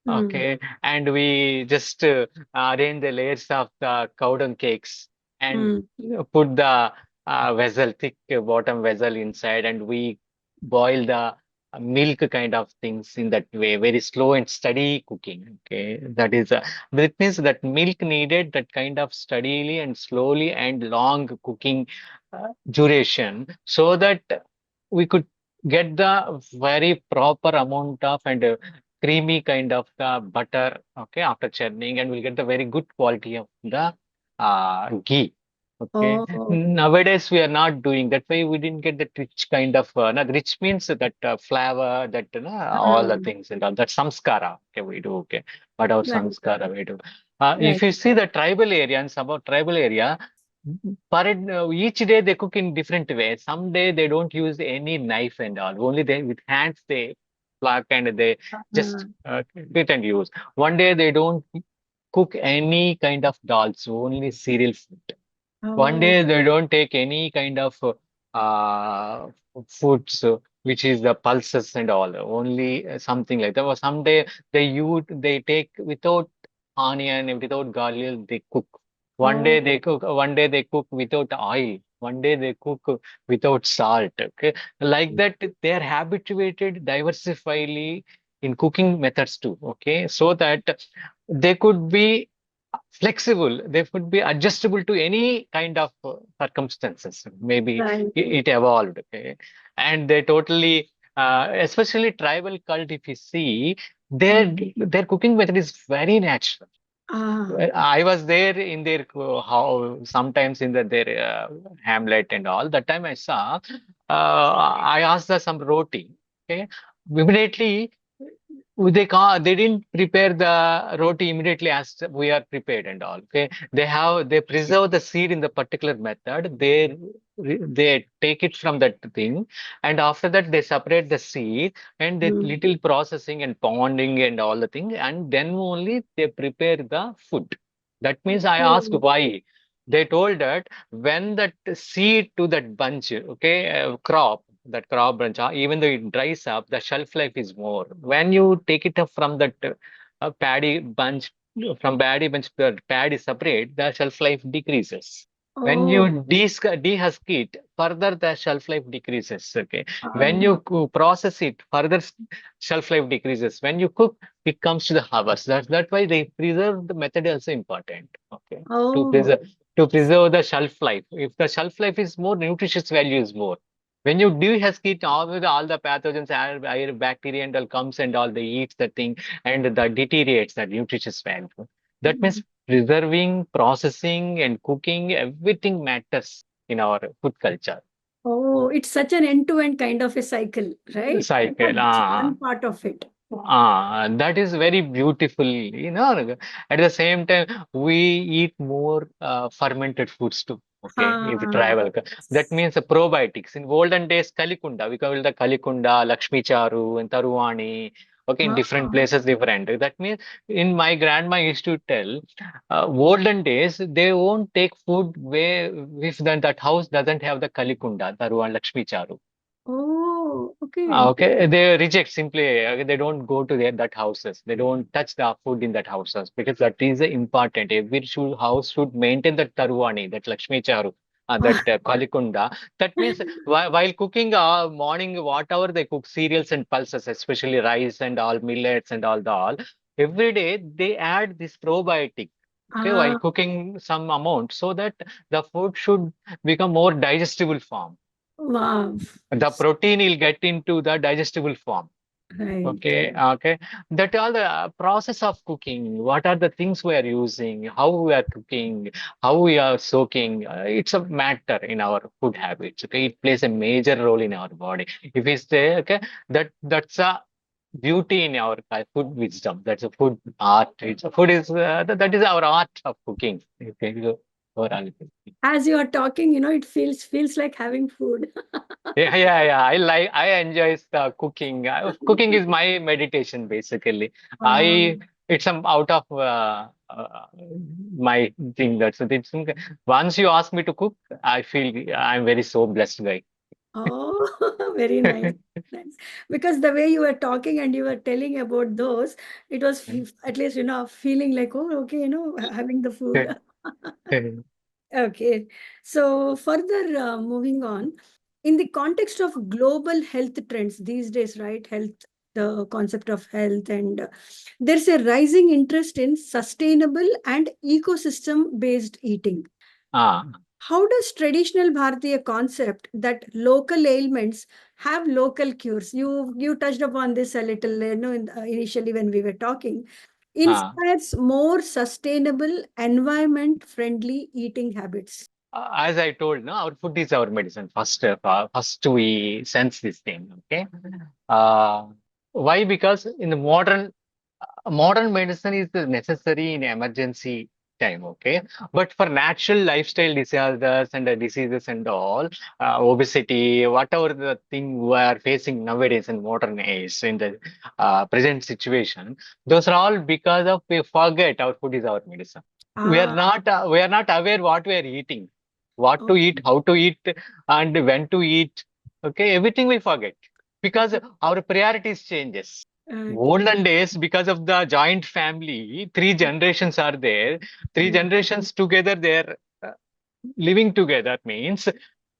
[SPEAKER 1] Mm.
[SPEAKER 2] okay, and we just arrange the layers of the cow dung cakes and
[SPEAKER 1] Mm.
[SPEAKER 2] put the vessel, thick bottom vessel inside, and we boil the milk kind of things in that way, very slow and steady cooking. Okay, that means that milk needed that kind of steadily and slowly and long cooking duration, so that we could get the very proper amount of and creamy kind of the butter. Okay, after churning, and we'll get the very good quality of the ghee. Okay.
[SPEAKER 1] Oh,
[SPEAKER 2] Nowadays, we are not doing that way. We didn't get that rich kind of, not rich means that flavor, that all the
[SPEAKER 1] um,
[SPEAKER 2] things and all that samskara. Okay, we do. Okay, but our
[SPEAKER 1] right,
[SPEAKER 2] samskara we do. If
[SPEAKER 1] right.
[SPEAKER 2] you see the tribal area and some of tribal area, each day they cook in different ways. Some day they don't use any knife and all. Only they with hands they pluck and they just get and use. One day they don't cook any kind of dals, only cereal food. One
[SPEAKER 1] Oh,
[SPEAKER 2] day they don't take any kind of foods, which is the pulses and all, only something like that. Or someday they take without onion, without garlic, they cook.
[SPEAKER 1] oh,
[SPEAKER 2] One day they cook without oil. One day they cook without salt. Okay, like that they are habituated diversifyly in cooking methods too. Okay, so that they could be flexible, they could be adjustable to any kind of circumstances. Maybe
[SPEAKER 1] right.
[SPEAKER 2] it evolved, okay, and they totally, especially tribal cult. If you see, their
[SPEAKER 1] Mm.
[SPEAKER 2] their cooking method is very natural.
[SPEAKER 1] Ah,
[SPEAKER 2] I was there in their how sometimes in their hamlet and all. That time I saw, I asked her some roti. Okay, immediately they didn't prepare the roti immediately as we are prepared and all. Okay, they preserve the seed in the particular method. They take it from that thing, and after that they separate the seed and the
[SPEAKER 1] mm.
[SPEAKER 2] little processing and pounding and all the thing, and then only they prepare the food. That means I asked
[SPEAKER 1] Okay.
[SPEAKER 2] why. they told that when that seed to that bunch, okay, crop, that crop branch, even though it dries up, the shelf life is more. When you take it up from that paddy bunch, from paddy bunch, the paddy separate, the shelf life decreases. When
[SPEAKER 1] Oh,
[SPEAKER 2] you dehusk it, further the shelf life decreases. Okay, when
[SPEAKER 1] uh,
[SPEAKER 2] you process it, further shelf life decreases. When you cook, it comes to the harvest. That's why they preserve the method is also important. Okay, to
[SPEAKER 1] oh,
[SPEAKER 2] preserve to preserve the shelf life. If the shelf life is more, nutritious value is more. When you dehusk it, all the pathogens, air, bacteria, and all comes and all they eats the thing and the deteriorates the nutritious value. That means preserving, processing, and cooking, everything matters in our food culture
[SPEAKER 1] oh, it's such an end-to-end kind of a cycle, right?
[SPEAKER 2] cycle.
[SPEAKER 1] Not just one part of it.
[SPEAKER 2] That is very beautiful. At the same time, we eat more fermented foods too. Okay, if you
[SPEAKER 1] Ah,
[SPEAKER 2] travel, that means the probiotics. In olden days, Kalikunda, we call the Kalikunda, Lakshmi Charu, and Taruvani. Okay, in different
[SPEAKER 1] ah,
[SPEAKER 2] places, different. That means, in my grandma used to tell, olden days they won't take food where if that house doesn't have the Kalikunda, Taruvani, Lakshmi Charu.
[SPEAKER 1] oh, okay.
[SPEAKER 2] Okay, they reject simply. They don't go to that houses. They don't touch the food in that houses because that is important. Every house should maintain that tarwani, that Lakshmi Charu, that Kalikunda. That means while cooking morning, whatever they cook, cereals and pulses, especially rice and all millets and all the all. Every day they add this probiotic. Okay, while
[SPEAKER 1] Ah,
[SPEAKER 2] cooking some amount so that the food should become more digestible form.
[SPEAKER 1] wow.
[SPEAKER 2] The protein will get into the digestible form.
[SPEAKER 1] Right.
[SPEAKER 2] Okay, okay. That all the process of cooking. What are the things we are using? How we are cooking? How we are soaking? It's a matter in our food habits. Okay, it plays a major role in our body. If we say, okay, that's a beauty in our food wisdom. That's a food art. It's a food is that is our art of cooking. Okay, overall.
[SPEAKER 1] As you are talking, it feels like having food.
[SPEAKER 2] Yeah, yeah, yeah. I enjoy the cooking. Cooking is my meditation basically. I
[SPEAKER 1] Wow.
[SPEAKER 2] it's some out of my thing. That's the thing. Once you ask me to cook, I feel I'm very so blessed guy.
[SPEAKER 1] Oh, very nice. Nice. Because the way you were talking and you were telling about those, it was at least, feeling like, oh, okay, having the food. Okay. So further moving on, in the context of global health trends these days, right? Health, the concept of health, and there's a rising interest in sustainable and ecosystem-based eating.
[SPEAKER 2] Ah,
[SPEAKER 1] How does traditional Bharatiya concept that local ailments have local cures? You touched upon this a little, initially when we were talking.
[SPEAKER 2] ah.
[SPEAKER 1] Inspires more sustainable, environment-friendly eating habits.
[SPEAKER 2] As I told, no, our food is our medicine. First we sense this thing. Okay. Uh, why? Because in the modern medicine is necessary in emergency time, okay, but for natural lifestyle disorders and diseases and all, obesity, whatever the thing we are facing nowadays in modern age, in the present situation, those are all because of we forget our food is our medicine.
[SPEAKER 1] Ah,
[SPEAKER 2] We are not aware what we are eating, what to eat, how to eat, and when to eat. Okay, everything we forget because our priorities changes.
[SPEAKER 1] okay.
[SPEAKER 2] Olden days, because of the joint family, three generations are there. Three
[SPEAKER 1] Mm.
[SPEAKER 2] generations together, they're living together means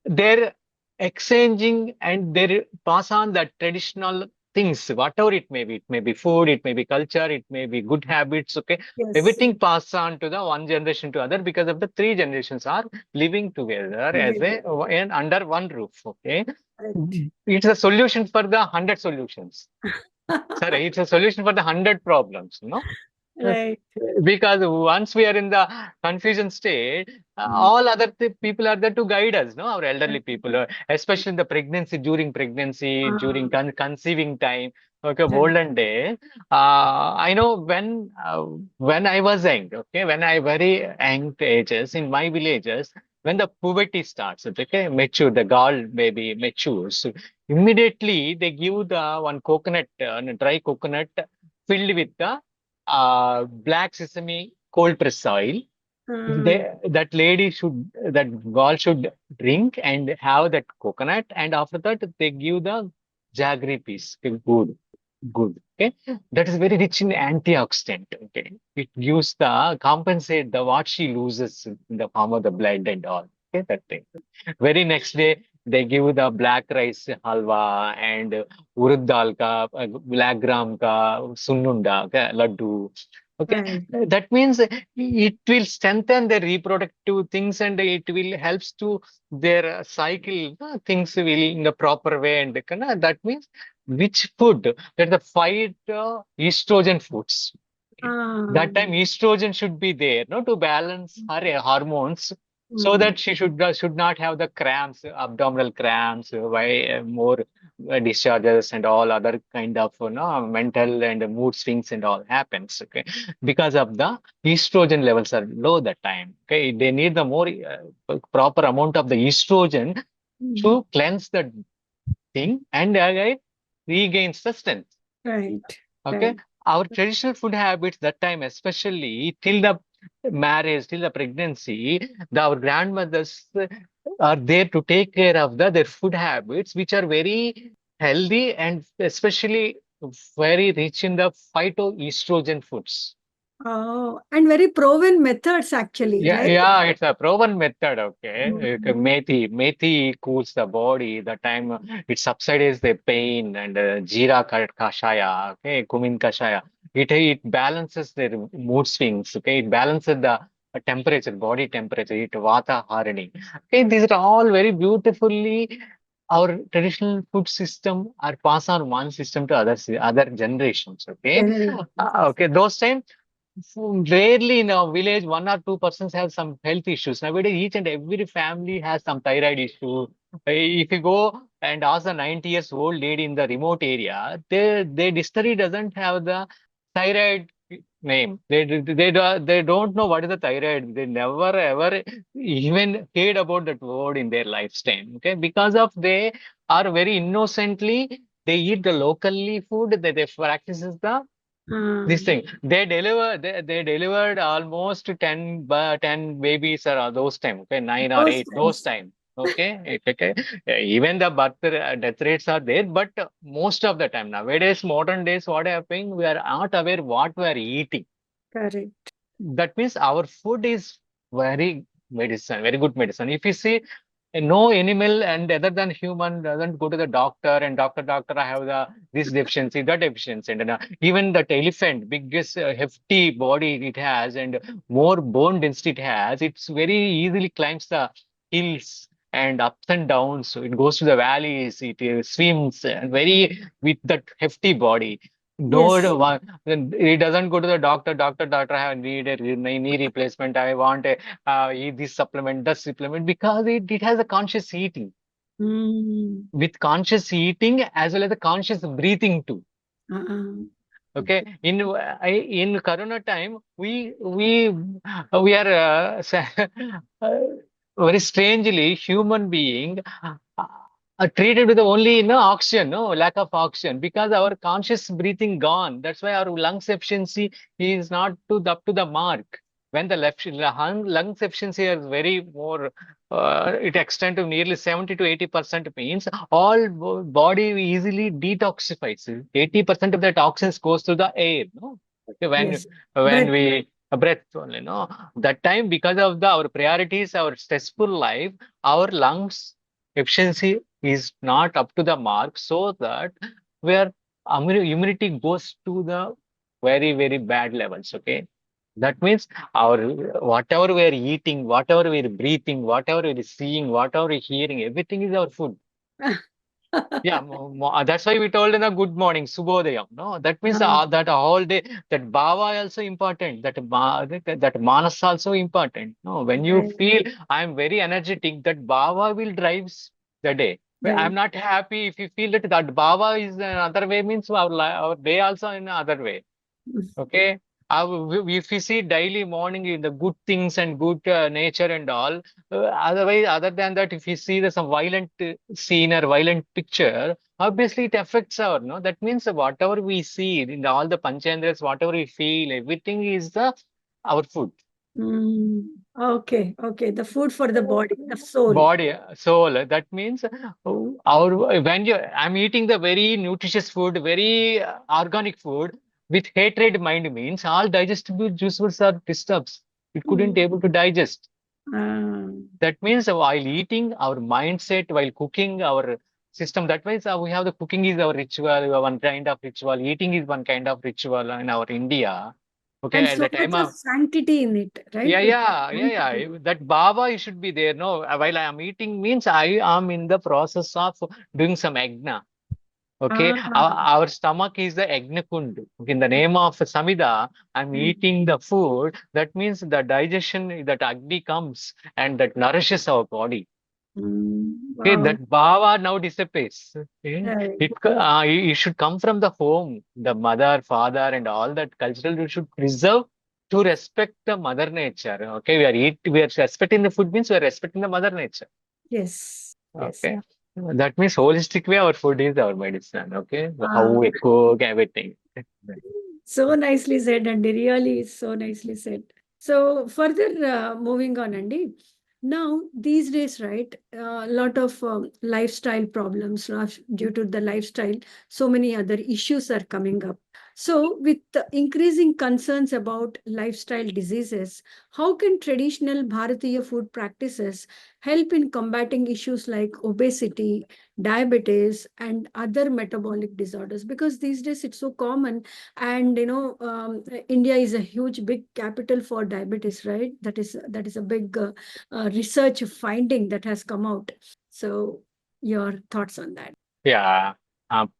[SPEAKER 2] they're exchanging and they pass on the traditional things, whatever it may be. It may be food, it may be culture, it may be good habits. Okay,
[SPEAKER 1] Yes,
[SPEAKER 2] everything passed on to the one generation to other because of the three generations are living together as
[SPEAKER 1] together.
[SPEAKER 2] a and under one roof. Okay,
[SPEAKER 1] Correct.
[SPEAKER 2] it's a solution for the 100 solutions. Sorry, it's a solution for the 100 problems, Uh,
[SPEAKER 1] Right.
[SPEAKER 2] Because once we are in the confusion state,
[SPEAKER 1] Mm.
[SPEAKER 2] all other people are there to guide us, no? Our elderly people, especially in the pregnancy, during pregnancy, during
[SPEAKER 1] Ah,
[SPEAKER 2] conceiving time. Okay,
[SPEAKER 1] right.
[SPEAKER 2] olden day. I know when I was young, okay, when I very young ages in my villages, when the puberty starts, okay, mature, the girl baby matures, immediately they give the one coconut, dry coconut filled with the black sesame cold press oil. That lady should, that girl should drink and have that coconut, and after that they give the jaggery piece. Okay, good, good. Okay, that is very rich in antioxidant. Okay, it gives the compensate the what she loses in the form of the blood and all. Okay, that thing. Very next day, they give the black rice halwa and urud dal ka, black gram ka, sunnunda, okay, laddu. Okay,
[SPEAKER 1] Right.
[SPEAKER 2] that means it will strengthen their reproductive things and it will helps to their cycle. Things will in the proper way and that means which food that the fight estrogen foods. That time
[SPEAKER 1] Ah,
[SPEAKER 2] estrogen should be there, no, to balance her hormones, so
[SPEAKER 1] mm,
[SPEAKER 2] that she should not have the cramps, abdominal cramps, why more discharges and all other kind of mental and mood swings and all happens. Okay, because of the estrogen levels are low that time. Okay, they need the more proper amount of the estrogen
[SPEAKER 1] mm,
[SPEAKER 2] to cleanse the thing and regain sustenance.
[SPEAKER 1] right.
[SPEAKER 2] Okay,
[SPEAKER 1] Right.
[SPEAKER 2] our traditional food habits that time, especially till the marriage, till the pregnancy, our grandmothers are there to take care of their food habits, which are very healthy and especially very rich in the phytoestrogen foods.
[SPEAKER 1] Oh, and very proven methods actually,
[SPEAKER 2] Yeah,
[SPEAKER 1] right?
[SPEAKER 2] yeah, it's a proven method. Okay,
[SPEAKER 1] Mm,
[SPEAKER 2] methi cools the body. The time it subsides the pain, and jeera kashaya, okay, kumin kashaya. It balances their mood swings. Okay, it balances the temperature, body temperature. It vata harani. Okay, these are all very beautifully our traditional food system are passed on one system to other generations. Okay,
[SPEAKER 1] generations.
[SPEAKER 2] okay, those time. Rarely in a village, 1 or 2 persons have some health issues. Nowadays, each and every family has some thyroid issue. If you go and ask a 90 years old lady in the remote area, their dictionary doesn't have the thyroid name. They don't know what is the thyroid. They never ever even heard about that word in their lifetime. Okay, because of they are very innocently they eat the locally food. They practices the
[SPEAKER 1] Ah,
[SPEAKER 2] this thing they delivered almost 10 babies or those time, okay, 9 or 8
[SPEAKER 1] those
[SPEAKER 2] those
[SPEAKER 1] times.
[SPEAKER 2] time. Okay, okay. Even the death rates are there, but most of the time nowadays modern days what happening, we are not aware what we are eating.
[SPEAKER 1] Correct.
[SPEAKER 2] That means our food is very medicine, very good medicine. If you see no animal and other than human doesn't go to the doctor and doctor I have the this deficiency, that deficiency, and even that elephant, biggest hefty body it has and more bone density it has, it's very easily climbs the hills and ups and downs. So it goes to the valleys, it swims and very with that hefty body. No,
[SPEAKER 1] Yes.
[SPEAKER 2] he doesn't go to the doctor, I have need a knee replacement. I want a eat this supplement, that supplement, because it has a conscious eating.
[SPEAKER 1] Mm.
[SPEAKER 2] With conscious eating as well as the conscious breathing too.
[SPEAKER 1] Uh-uh.
[SPEAKER 2] Okay, in Corona time, we are uh, very strangely human being treated with only no oxygen, no lack of oxygen, because our conscious breathing gone. That's why our lungs efficiency is not up to the mark. When the lungs efficiency is very more, it extends to nearly 70 to 80% means all body easily detoxifies. 80% of the toxins goes through the air. No, okay,
[SPEAKER 1] Yes.
[SPEAKER 2] when
[SPEAKER 1] But
[SPEAKER 2] we breath only. No, that time because of our priorities, our stressful life, our lungs efficiency is not up to the mark, so that where immunity goes to the very bad levels. Okay, that means our whatever we are eating, whatever we are breathing, whatever we are seeing, whatever we are hearing, everything is our food. Yeah, that's why we told in a good morning, Subhodayam. No, that means
[SPEAKER 1] Ah,
[SPEAKER 2] that whole day, that bhava also important, that manas also important. No, when you
[SPEAKER 1] right,
[SPEAKER 2] feel I'm very energetic, that bhava will drives the day. But I'm
[SPEAKER 1] right.
[SPEAKER 2] not happy if you feel that bhava is another way, means our day also in another way. Okay. If you see daily morning in the good things and good nature and all, otherwise, other than that, if you see the some violent scene or violent picture, obviously it affects our, no? That means whatever we see in all the panchandras, whatever we feel, everything is the our food.
[SPEAKER 1] Mm. Okay, okay. The food for the body, the soul.
[SPEAKER 2] Body, soul. That means our when you I'm eating the very nutritious food, very organic food with hatred mind means all digestible juices are disturbed. It couldn't
[SPEAKER 1] Mm.
[SPEAKER 2] able to digest.
[SPEAKER 1] Ah.
[SPEAKER 2] That means while eating, our mindset, while cooking, our system. That means we have the cooking is our ritual, one kind of ritual. Eating is one kind of ritual in our India. Okay,
[SPEAKER 1] And
[SPEAKER 2] at
[SPEAKER 1] so
[SPEAKER 2] the time
[SPEAKER 1] much of
[SPEAKER 2] of
[SPEAKER 1] sanctity in it, right?
[SPEAKER 2] yeah,
[SPEAKER 1] It
[SPEAKER 2] yeah, yeah,
[SPEAKER 1] sanctity.
[SPEAKER 2] yeah. That baba you should be there. No, while I am eating means I am in the process of doing some agna. Okay,
[SPEAKER 1] Ah.
[SPEAKER 2] our stomach is the agna kund. In the name of Samida, I'm
[SPEAKER 1] Mm.
[SPEAKER 2] eating the food. That means the digestion, that agni comes and that nourishes our body.
[SPEAKER 1] Mm.
[SPEAKER 2] Okay,
[SPEAKER 1] Wow.
[SPEAKER 2] that bhava now disappears. Okay,
[SPEAKER 1] Right.
[SPEAKER 2] it should come from the home, the mother, father, and all that cultural you should preserve to respect the mother nature. Okay, we are respecting the food means we are respecting the mother nature.
[SPEAKER 1] Yes. Yes.
[SPEAKER 2] Okay, that means holistic way our food is our medicine. Okay, how
[SPEAKER 1] Ah.
[SPEAKER 2] we cook everything.
[SPEAKER 1] So nicely said, Andy. Really, so nicely said. So further moving on, Andy. Now these days, right, a lot of lifestyle problems due to the lifestyle. So many other issues are coming up. So with the increasing concerns about lifestyle diseases, how can traditional Bharatiya food practices help in combating issues like obesity, diabetes, and other metabolic disorders? Because these days it's so common, and India is a huge big capital for diabetes, right? That is a big research finding that has come out. So your thoughts on that?
[SPEAKER 2] Yeah,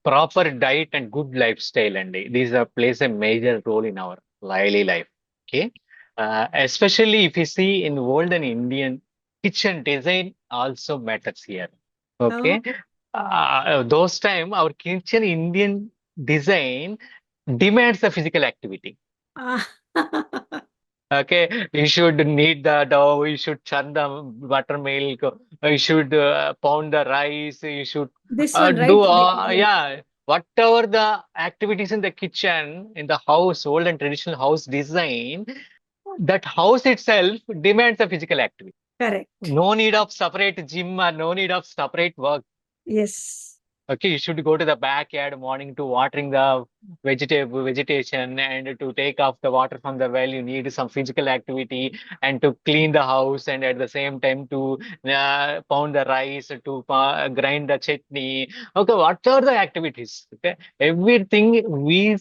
[SPEAKER 2] proper diet and good lifestyle, and these are plays a major role in our daily life. Okay, especially if you see in world and Indian kitchen design also matters here.
[SPEAKER 1] Oh.
[SPEAKER 2] Okay, those time our kitchen Indian design demands the physical activity.
[SPEAKER 1] Ah.
[SPEAKER 2] Okay, you should knead the dough, you should churn the buttermilk, you should pound the rice, you should
[SPEAKER 1] This one, right?
[SPEAKER 2] do, yeah, whatever the activities in the kitchen, in the house, old and traditional house design, that house itself demands a physical activity.
[SPEAKER 1] Correct.
[SPEAKER 2] No need of separate gym or no need of separate work.
[SPEAKER 1] Yes.
[SPEAKER 2] Okay, you should go to the backyard morning to watering the vegetation and to take off the water from the well. You need some physical activity and to clean the house and at the same time to pound the rice, to grind the chutney. Okay, what are the activities? Okay, everything we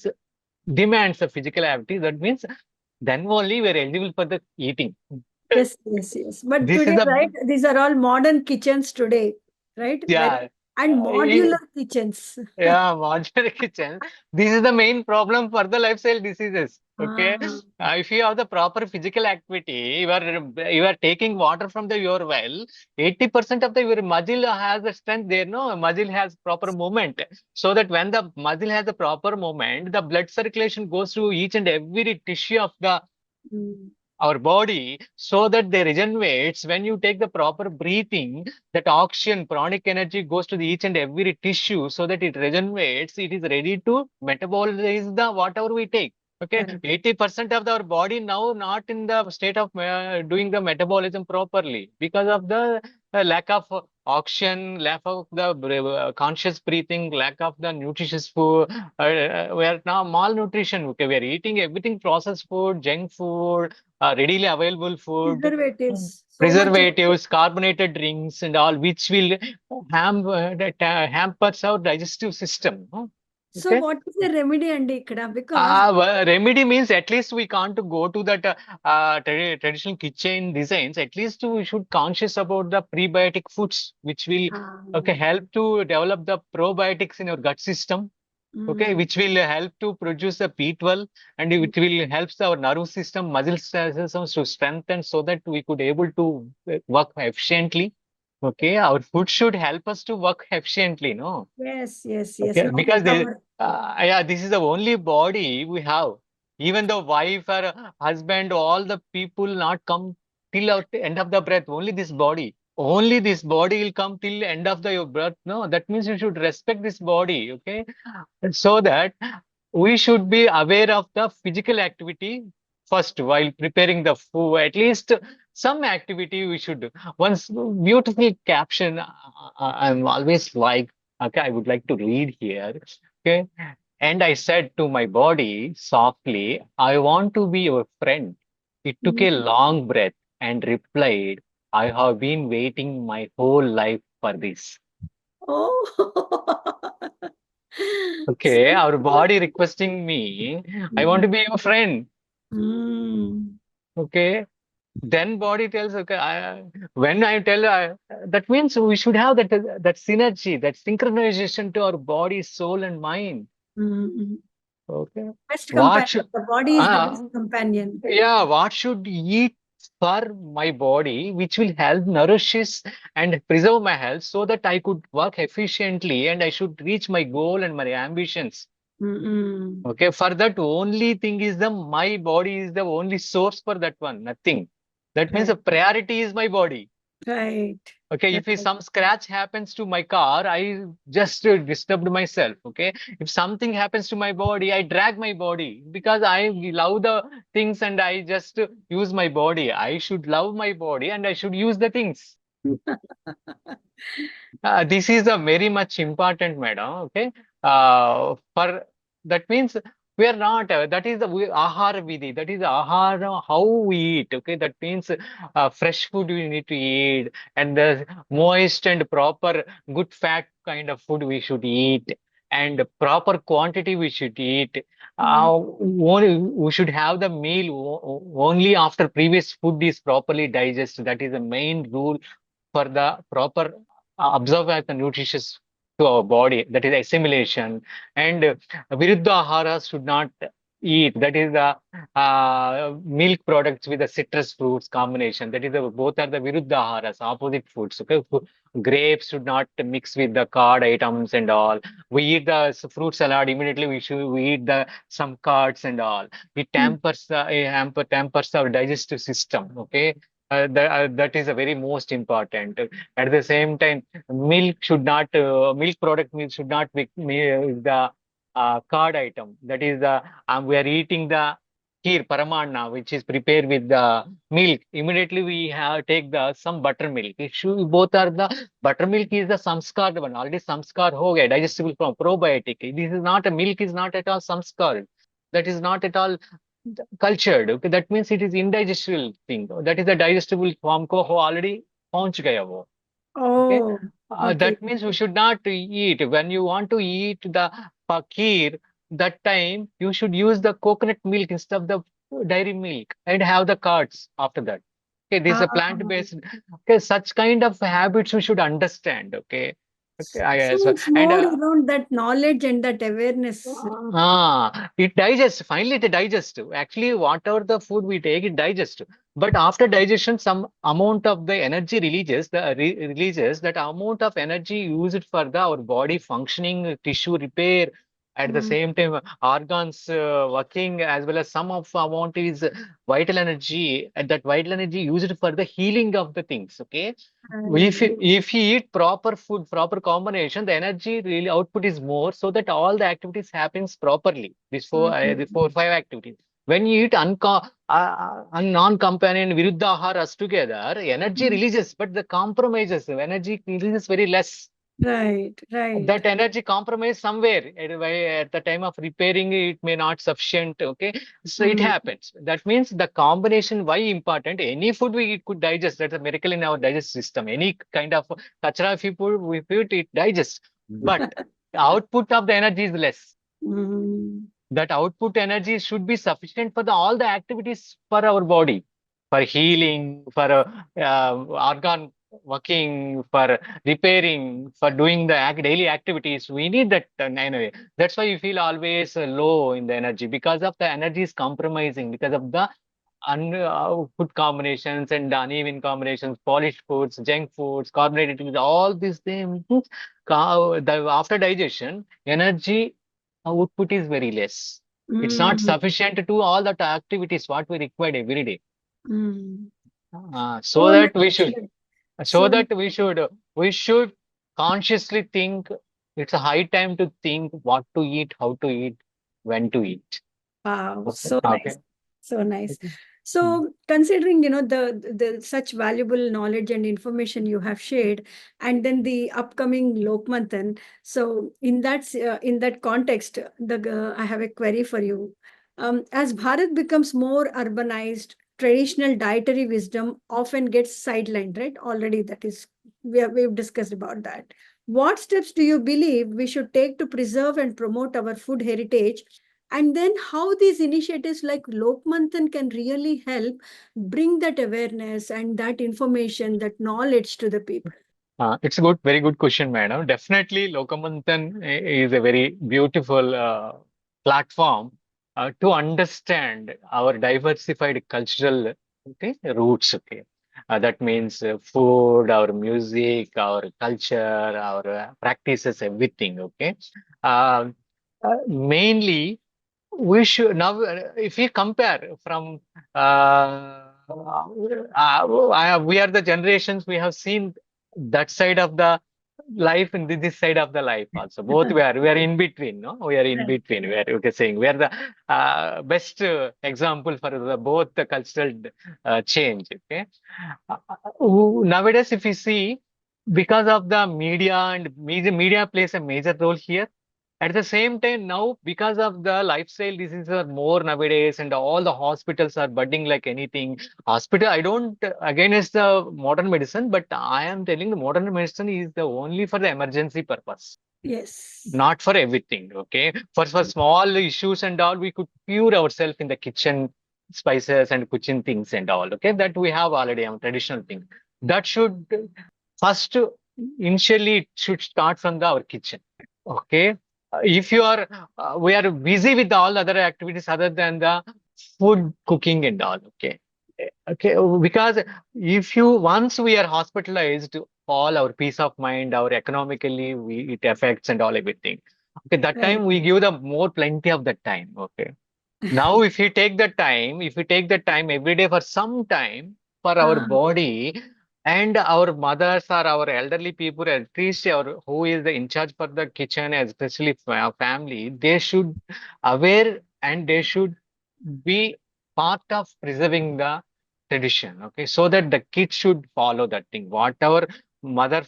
[SPEAKER 2] demands a physical activity. That means then only we are eligible for the eating.
[SPEAKER 1] Yes, yes, yes. But
[SPEAKER 2] This is
[SPEAKER 1] today, right,
[SPEAKER 2] the
[SPEAKER 1] these are all modern kitchens today, right? Very,
[SPEAKER 2] yeah.
[SPEAKER 1] and modular kitchens.
[SPEAKER 2] Yeah, modular kitchen. This is the main problem for the lifestyle diseases. Okay,
[SPEAKER 1] Ah.
[SPEAKER 2] if you have the proper physical activity, you are taking water from the your well. 80% of the your muscle has the strength there. No, muscle has proper movement, so that when the muscle has the proper movement, the blood circulation goes to each and every tissue of the
[SPEAKER 1] Mm.
[SPEAKER 2] our body so that they regenerates. When you take the proper breathing, that oxygen pranic energy goes to the each and every tissue so that it regenerates. It is ready to metabolize the whatever we take. Okay,
[SPEAKER 1] Correct.
[SPEAKER 2] 80% of our body now not in the state of doing the metabolism properly because of the lack of oxygen, lack of the conscious breathing, lack of the nutritious food. We are now malnutrition. Okay, we are eating everything processed food, junk food, readily available food,
[SPEAKER 1] Preservatives. So much of.
[SPEAKER 2] preservatives, carbonated drinks, and all, which will hampers our digestive system.
[SPEAKER 1] So
[SPEAKER 2] Okay.
[SPEAKER 1] what is the remedy, Andy, ikkada? Because
[SPEAKER 2] Remedy means at least we can't go to that traditional kitchen designs. At least we should conscious about the prebiotic foods, which will okay
[SPEAKER 1] um,
[SPEAKER 2] help to develop the probiotics in your gut system. Okay,
[SPEAKER 1] mm,
[SPEAKER 2] which will help to produce the B12 and it will helps our nervous system, muscle systems to strengthen so that we could able to work efficiently. Okay, our food should help us to work efficiently, no?
[SPEAKER 1] yes, yes, yes.
[SPEAKER 2] Okay,
[SPEAKER 1] Not like
[SPEAKER 2] because
[SPEAKER 1] our.
[SPEAKER 2] yeah, this is the only body we have. Even the wife or husband, all the people not come till out the end of the breath. Only this body. Only this body will come till end of the your breath. No, that means you should respect this body. Okay, so that we should be aware of the physical activity first while preparing the food. At least some activity we should do. Once beautiful caption I'm always like, okay, I would like to read here. Okay. And I said to my body softly, I want to be your friend. It took
[SPEAKER 1] Mm.
[SPEAKER 2] a long breath and replied, I have been waiting my whole life for this.
[SPEAKER 1] Oh.
[SPEAKER 2] Okay,
[SPEAKER 1] So
[SPEAKER 2] our
[SPEAKER 1] good.
[SPEAKER 2] body requesting me, I want
[SPEAKER 1] Mm.
[SPEAKER 2] to be your friend.
[SPEAKER 1] Mm.
[SPEAKER 2] Okay, then body tells, okay, when I tell, that means we should have that synergy, that synchronization to our body, soul, and mind.
[SPEAKER 1] Mm.
[SPEAKER 2] Okay,
[SPEAKER 1] Best
[SPEAKER 2] what
[SPEAKER 1] companion.
[SPEAKER 2] should,
[SPEAKER 1] The body is the best
[SPEAKER 2] uh,
[SPEAKER 1] companion.
[SPEAKER 2] yeah, what should eat for my body, which will help nourishes and preserve my health, so that I could work efficiently and I should reach my goal and my ambitions.
[SPEAKER 1] Mm-mm.
[SPEAKER 2] Okay, for that only thing is the my body is the only source for that one, nothing. That means
[SPEAKER 1] Right.
[SPEAKER 2] the priority is my body.
[SPEAKER 1] Right.
[SPEAKER 2] Okay, if
[SPEAKER 1] Right.
[SPEAKER 2] some scratch happens to my car, I just disturbed myself. Okay, if something happens to my body, I drag my body because I love the things and I just use my body. I should love my body and I should use the things. This is a very much important, madam. Okay. For that means we are not, that is the ahara vidhi, that is the ahara, how we eat. Okay. That means fresh food we need to eat, and the moist and proper good fat kind of food we should eat, and proper quantity we should eat.
[SPEAKER 1] Mm.
[SPEAKER 2] We should have the meal only after previous food is properly digested. That is the main rule for the proper absorb as the nutritious to our body, that is assimilation. And viruddha aharas should not eat, that is the milk products with the citrus fruits combination, that is the both are the viruddha aharas, opposite foods. Okay, grapes should not mix with the curd items and all. We eat the fruit salad, immediately we eat the some curds and all. It
[SPEAKER 1] Mm.
[SPEAKER 2] tempers our digestive system. Okay, that is a very most important. At the same time, milk product meal should not be the card item. That is the we are eating the kheer paramanna, which is prepared with the milk. Immediately we have take the some buttermilk. It should, both are the buttermilk is the samskar one. Already samskar ho gaya, digestible from probiotic. This is not a milk is not at all samskar. That is not at all cultured. Okay, that means it is indigestible thing. That is the digestible form ko ho already पहुंच गया वो. Okay,
[SPEAKER 1] Oh, okay.
[SPEAKER 2] that means we should not eat. When you want to eat the pakir, that time you should use the coconut milk instead of the dairy milk and have the curds after that. Okay, this is
[SPEAKER 1] Ah,
[SPEAKER 2] a plant-based. Okay, such kind of habits we should understand. Okay, okay,
[SPEAKER 1] so
[SPEAKER 2] so,
[SPEAKER 1] it's
[SPEAKER 2] and
[SPEAKER 1] more around that knowledge and that awareness.
[SPEAKER 2] it digests. Finally, it digests. Actually, whatever the food we take, it digests. But after digestion, some amount of the energy releases. Releases that amount of energy used for the our body functioning, tissue repair. At the
[SPEAKER 1] Mm.
[SPEAKER 2] same time, organs working, as well as some of amount is vital energy, and that vital energy used for the healing of the things. Okay,
[SPEAKER 1] Right.
[SPEAKER 2] if you eat proper food, proper combination, the energy really output is more, so that all the activities happens properly. The
[SPEAKER 1] Mhm.
[SPEAKER 2] 4 5 activities. When you eat non-companion viruddha aharas together, energy
[SPEAKER 1] Mm.
[SPEAKER 2] releases, but the compromises, the energy releases very less.
[SPEAKER 1] Right, right.
[SPEAKER 2] That energy compromise somewhere at the time of repairing it may not sufficient. Okay, so it
[SPEAKER 1] Mm.
[SPEAKER 2] happens. That means the combination why important. Any food we could digest, that's a miracle in our digestive system. Any kind of kachra if we put it digests, but output of the energy is less.
[SPEAKER 1] Mm.
[SPEAKER 2] That output energy should be sufficient for all the activities for our body, for healing, for organ working, for repairing, for doing the daily activities. We need that anyway. That's why you feel always low in the energy, because of the energy is compromising, because of the food combinations and uneven combinations, polished foods, junk foods, carbonated foods, all these things. After digestion, energy output is very less. It's not
[SPEAKER 1] Mm.
[SPEAKER 2] sufficient to do all the activities what we require every day.
[SPEAKER 1] Mm.
[SPEAKER 2] So
[SPEAKER 1] So
[SPEAKER 2] that
[SPEAKER 1] nice
[SPEAKER 2] we should,
[SPEAKER 1] said.
[SPEAKER 2] so
[SPEAKER 1] So,
[SPEAKER 2] that we should consciously think. It's a high time to think what to eat, how to eat, when to eat.
[SPEAKER 1] wow,
[SPEAKER 2] Okay.
[SPEAKER 1] so
[SPEAKER 2] Okay.
[SPEAKER 1] nice. So nice.
[SPEAKER 2] Okay. Mm.
[SPEAKER 1] So considering, the such valuable knowledge and information you have shared, and then the upcoming Lokmanthan. So in that context, I have a query for you. As Bharat becomes more urbanized, traditional dietary wisdom often gets sidelined, right? Already that is we've discussed about that. What steps do you believe we should take to preserve and promote our food heritage, and then how these initiatives like Lokmanthan can really help bring that awareness and that information, that knowledge to the people?
[SPEAKER 2] It's a good, very good question, madam. Definitely, Lokavalokan is a very beautiful platform to understand our diversified cultural, okay, roots. Okay, that means food, our music, our culture, our practices, everything. Okay, uh, mainly we should now, if we compare from we are the generations, we have seen that side of the life and this side of the life also. Both we are in between, no? We are in
[SPEAKER 1] Right.
[SPEAKER 2] between. We are, okay, saying we are the best example for the both the cultural change. Okay, nowadays if you see, because of the media and media plays a major role here. At the same time, now because of the lifestyle diseases are more nowadays, and all the hospitals are budding like anything. Hospital, I don't against the modern medicine, but I am telling the modern medicine is the only for the emergency purpose,
[SPEAKER 1] Yes.
[SPEAKER 2] not for everything. Okay, for small issues and all, we could cure ourselves in the kitchen spices and kitchen things and all. Okay, that we have already a traditional thing. That should first initially it should start from our kitchen. Okay. If you are, we are busy with all other activities other than the food cooking and all. Okay. Okay. Because if you, once we are hospitalized, all our peace of mind, our economically, it affects and all everything. Okay. That
[SPEAKER 1] Right.
[SPEAKER 2] time we give the more plenty of that time. Okay. Now, if you take the time, if we take the time every day for some time for our
[SPEAKER 1] Ah,
[SPEAKER 2] body, and our mothers or our elderly people, at least our, who is the in charge for the kitchen, especially family, they should aware and they should be part of preserving the tradition. Okay, so that the kids should follow that thing. Whatever mother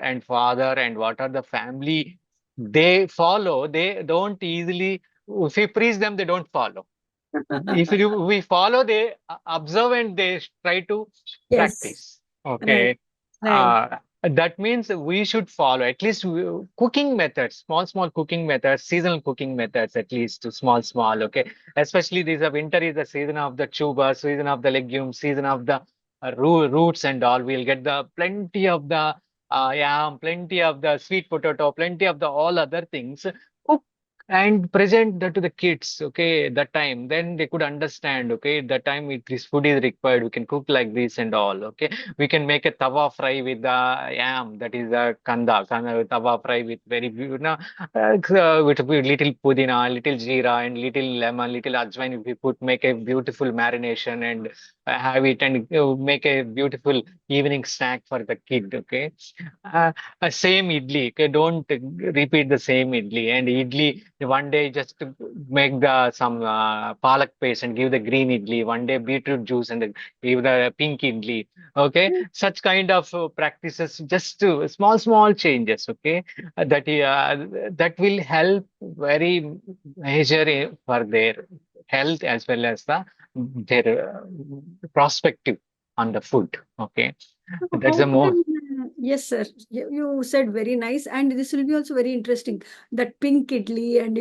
[SPEAKER 2] and father and what are the family they follow, they don't easily. If we preach them, they don't follow. If we follow, they observe and they try to
[SPEAKER 1] yes.
[SPEAKER 2] practice.
[SPEAKER 1] Right.
[SPEAKER 2] Okay.
[SPEAKER 1] Right.
[SPEAKER 2] That means we should follow at least cooking methods, small cooking methods, seasonal cooking methods, at least small. Okay. Especially this winter is the season of the tuber, season of the legumes, season of the roots and all. We'll get the plenty of the yam, plenty of the sweet potato, plenty of the all other things. Cook and present that to the kids, okay, that time, then they could understand, okay, the time this food is required, we can cook like this and all. Okay, we can make a tawa fry with the yam, that is the kanda tawa fry with very with little pudina, little jeera and little lemon, little ajwain. If we put, make a beautiful marination and have it, and make a beautiful evening snack for the kid. Okay, uh, same idli. Okay, don't repeat the same idli. And idli, one day just to make the some palak paste and give the green idli. One day beetroot juice and give the pink idli. Okay, such kind of practices, just to small changes. Okay, that will help very major for their health as well as their perspective on the food. Okay, that's
[SPEAKER 1] How
[SPEAKER 2] the more.
[SPEAKER 1] can, yes, sir. You said very nice, and this will be also very interesting. That pink idli, and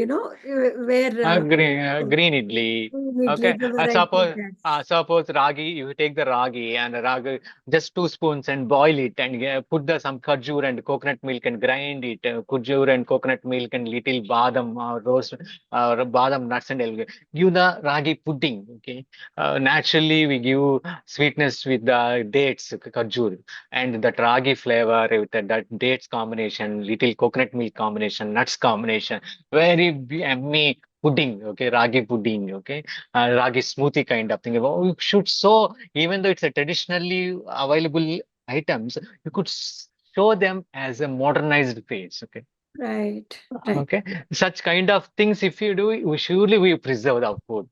[SPEAKER 1] where
[SPEAKER 2] Green idli.
[SPEAKER 1] green idli,
[SPEAKER 2] Okay.
[SPEAKER 1] the variety that's
[SPEAKER 2] Suppose ragi, you take the ragi and ragi, just 2 spoons and boil it and put the some khajur and coconut milk and grind it. Khajur and coconut milk and little badam, roast, badam nuts and all. Give the ragi pudding. Okay. Naturally, we give sweetness with the dates, khajur, and that ragi flavor with that dates combination, little coconut milk combination, nuts combination, very yummy pudding. Okay, ragi pudding. Okay, ragi smoothie kind of thing. Oh, you should, so even though it's a traditionally available items, you could show them as a modernized phase. Okay,
[SPEAKER 1] right. Right.
[SPEAKER 2] okay, such kind of things if you do, we surely we preserve our food.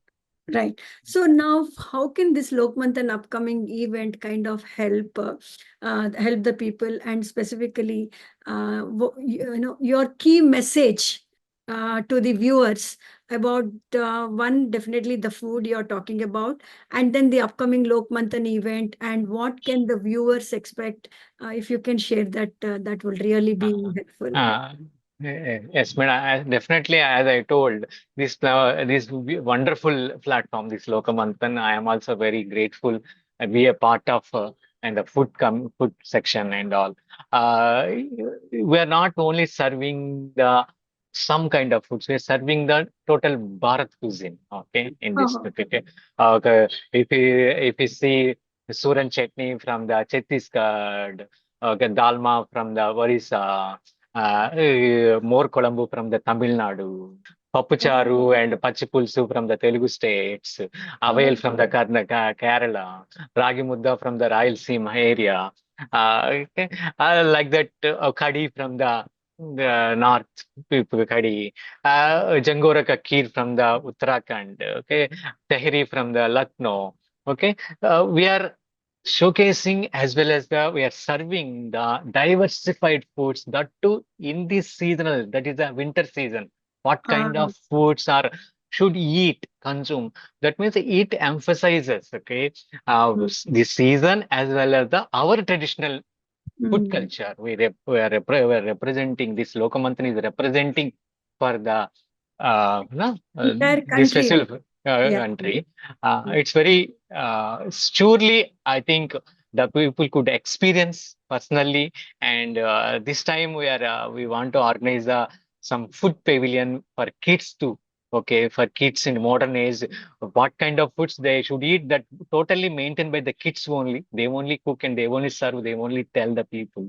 [SPEAKER 1] Right. So now, how can this Lokmanthan upcoming event kind of help the people, and specifically, your key message to the viewers about one, definitely the food you're talking about, and then the upcoming Lokmanthan event, and what can the viewers expect? If you can share that, that will really be helpful.
[SPEAKER 2] Uh, yes, madam. Definitely, as I told, this wonderful platform, this Lokamanthan, I am also very grateful be a part of and the food section and all. Uh, we are not only serving the some kind of foods, we are serving the total Bharat cuisine. Okay, in this.
[SPEAKER 1] Oh,
[SPEAKER 2] Okay, if you see Suran chutney from the Chhattisgarh, okay, dalma from the Orissa, more Colombo from the Tamil Nadu,
[SPEAKER 1] oh,
[SPEAKER 2] Papucharu and Pachipulsu from the Telugu states, Avail
[SPEAKER 1] oh,
[SPEAKER 2] from the Karnataka, Kerala, Ragi Mudda from the Rayalaseema area, okay, like that Kadi from the north, Kadi, Jangoraka Kheer from the Uttarakhand, okay, Tehri from the Lucknow, okay. We are showcasing as well as we are serving the diversified foods that too in this seasonal, that is the winter season, what kind of foods are should eat consume, that means eat emphasizes, okay, this season as well as the our traditional food
[SPEAKER 1] mm.
[SPEAKER 2] culture. We are representing, this Lokamanthan is representing for the no,
[SPEAKER 1] Entire
[SPEAKER 2] this
[SPEAKER 1] country.
[SPEAKER 2] special
[SPEAKER 1] Yeah.
[SPEAKER 2] country. It's very surely, I think the people could experience personally. And this time we want to organize some food pavilion for kids too. Okay, for kids in modern age, what kind of foods they should eat, that totally maintained by the kids only. They only cook and they only serve, they only tell the people.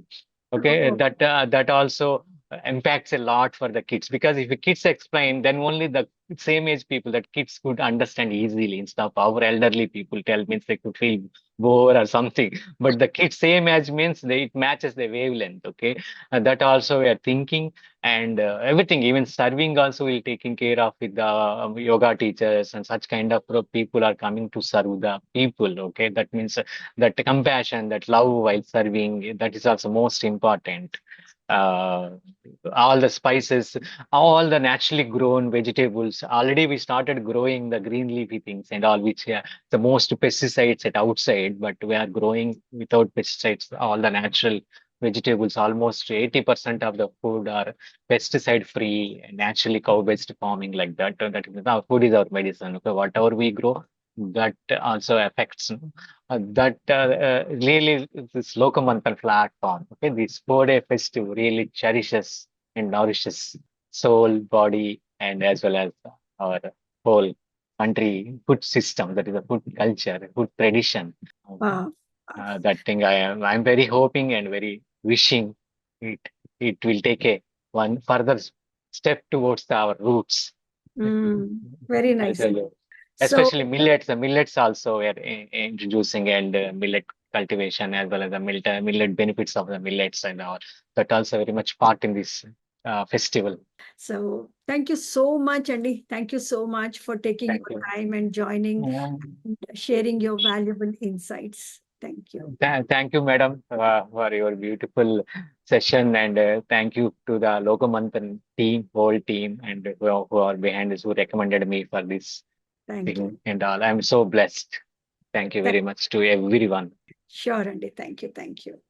[SPEAKER 2] Okay,
[SPEAKER 1] Oh,
[SPEAKER 2] that also impacts a lot for the kids, because if the kids explain, then only the same age people, that kids could understand easily, instead of our elderly people tell means they could feel bored or something. But the kids same age means it matches the wavelength. Okay, that also we are thinking, and everything, even serving also will taking care of with the yoga teachers and such kind of people are coming to serve the people. Okay, that means that compassion, that love while serving, that is also most important. uh, all the spices, all the naturally grown vegetables. Already we started growing the green leafy things and all, which the most pesticides at outside, but we are growing without pesticides. All the natural vegetables, almost 80% of the food are pesticide free, naturally cow-based farming like that. That is our food is our medicine. Okay, whatever we grow, that also affects. That really this Lokamanthan platform. Okay, this 4-day festival really cherishes and nourishes soul, body, and as well as our whole country food system. That is a food culture, food tradition. Um,
[SPEAKER 1] wow.
[SPEAKER 2] that thing I'm very hoping and very wishing it it will take a one further step towards our roots.
[SPEAKER 1] Very nice.
[SPEAKER 2] Culture,
[SPEAKER 1] So,
[SPEAKER 2] especially millets. The millets also we are introducing, and millet cultivation as well as the millet benefits of the millets and all, that also very much part in this festival.
[SPEAKER 1] so thank you so much, Andy. Thank you so much for taking
[SPEAKER 2] Thank
[SPEAKER 1] your
[SPEAKER 2] you.
[SPEAKER 1] time and joining and sharing your valuable insights. Thank you.
[SPEAKER 2] Thank you, madam, for your beautiful session, and thank you to the Lokamanthan team, whole team, and who are behind this, who recommended me for this
[SPEAKER 1] Thank you.
[SPEAKER 2] thing and all. I'm so blessed. Thank you
[SPEAKER 1] Thank,
[SPEAKER 2] very much to everyone.
[SPEAKER 1] sure, Andy. Thank you. Thank you.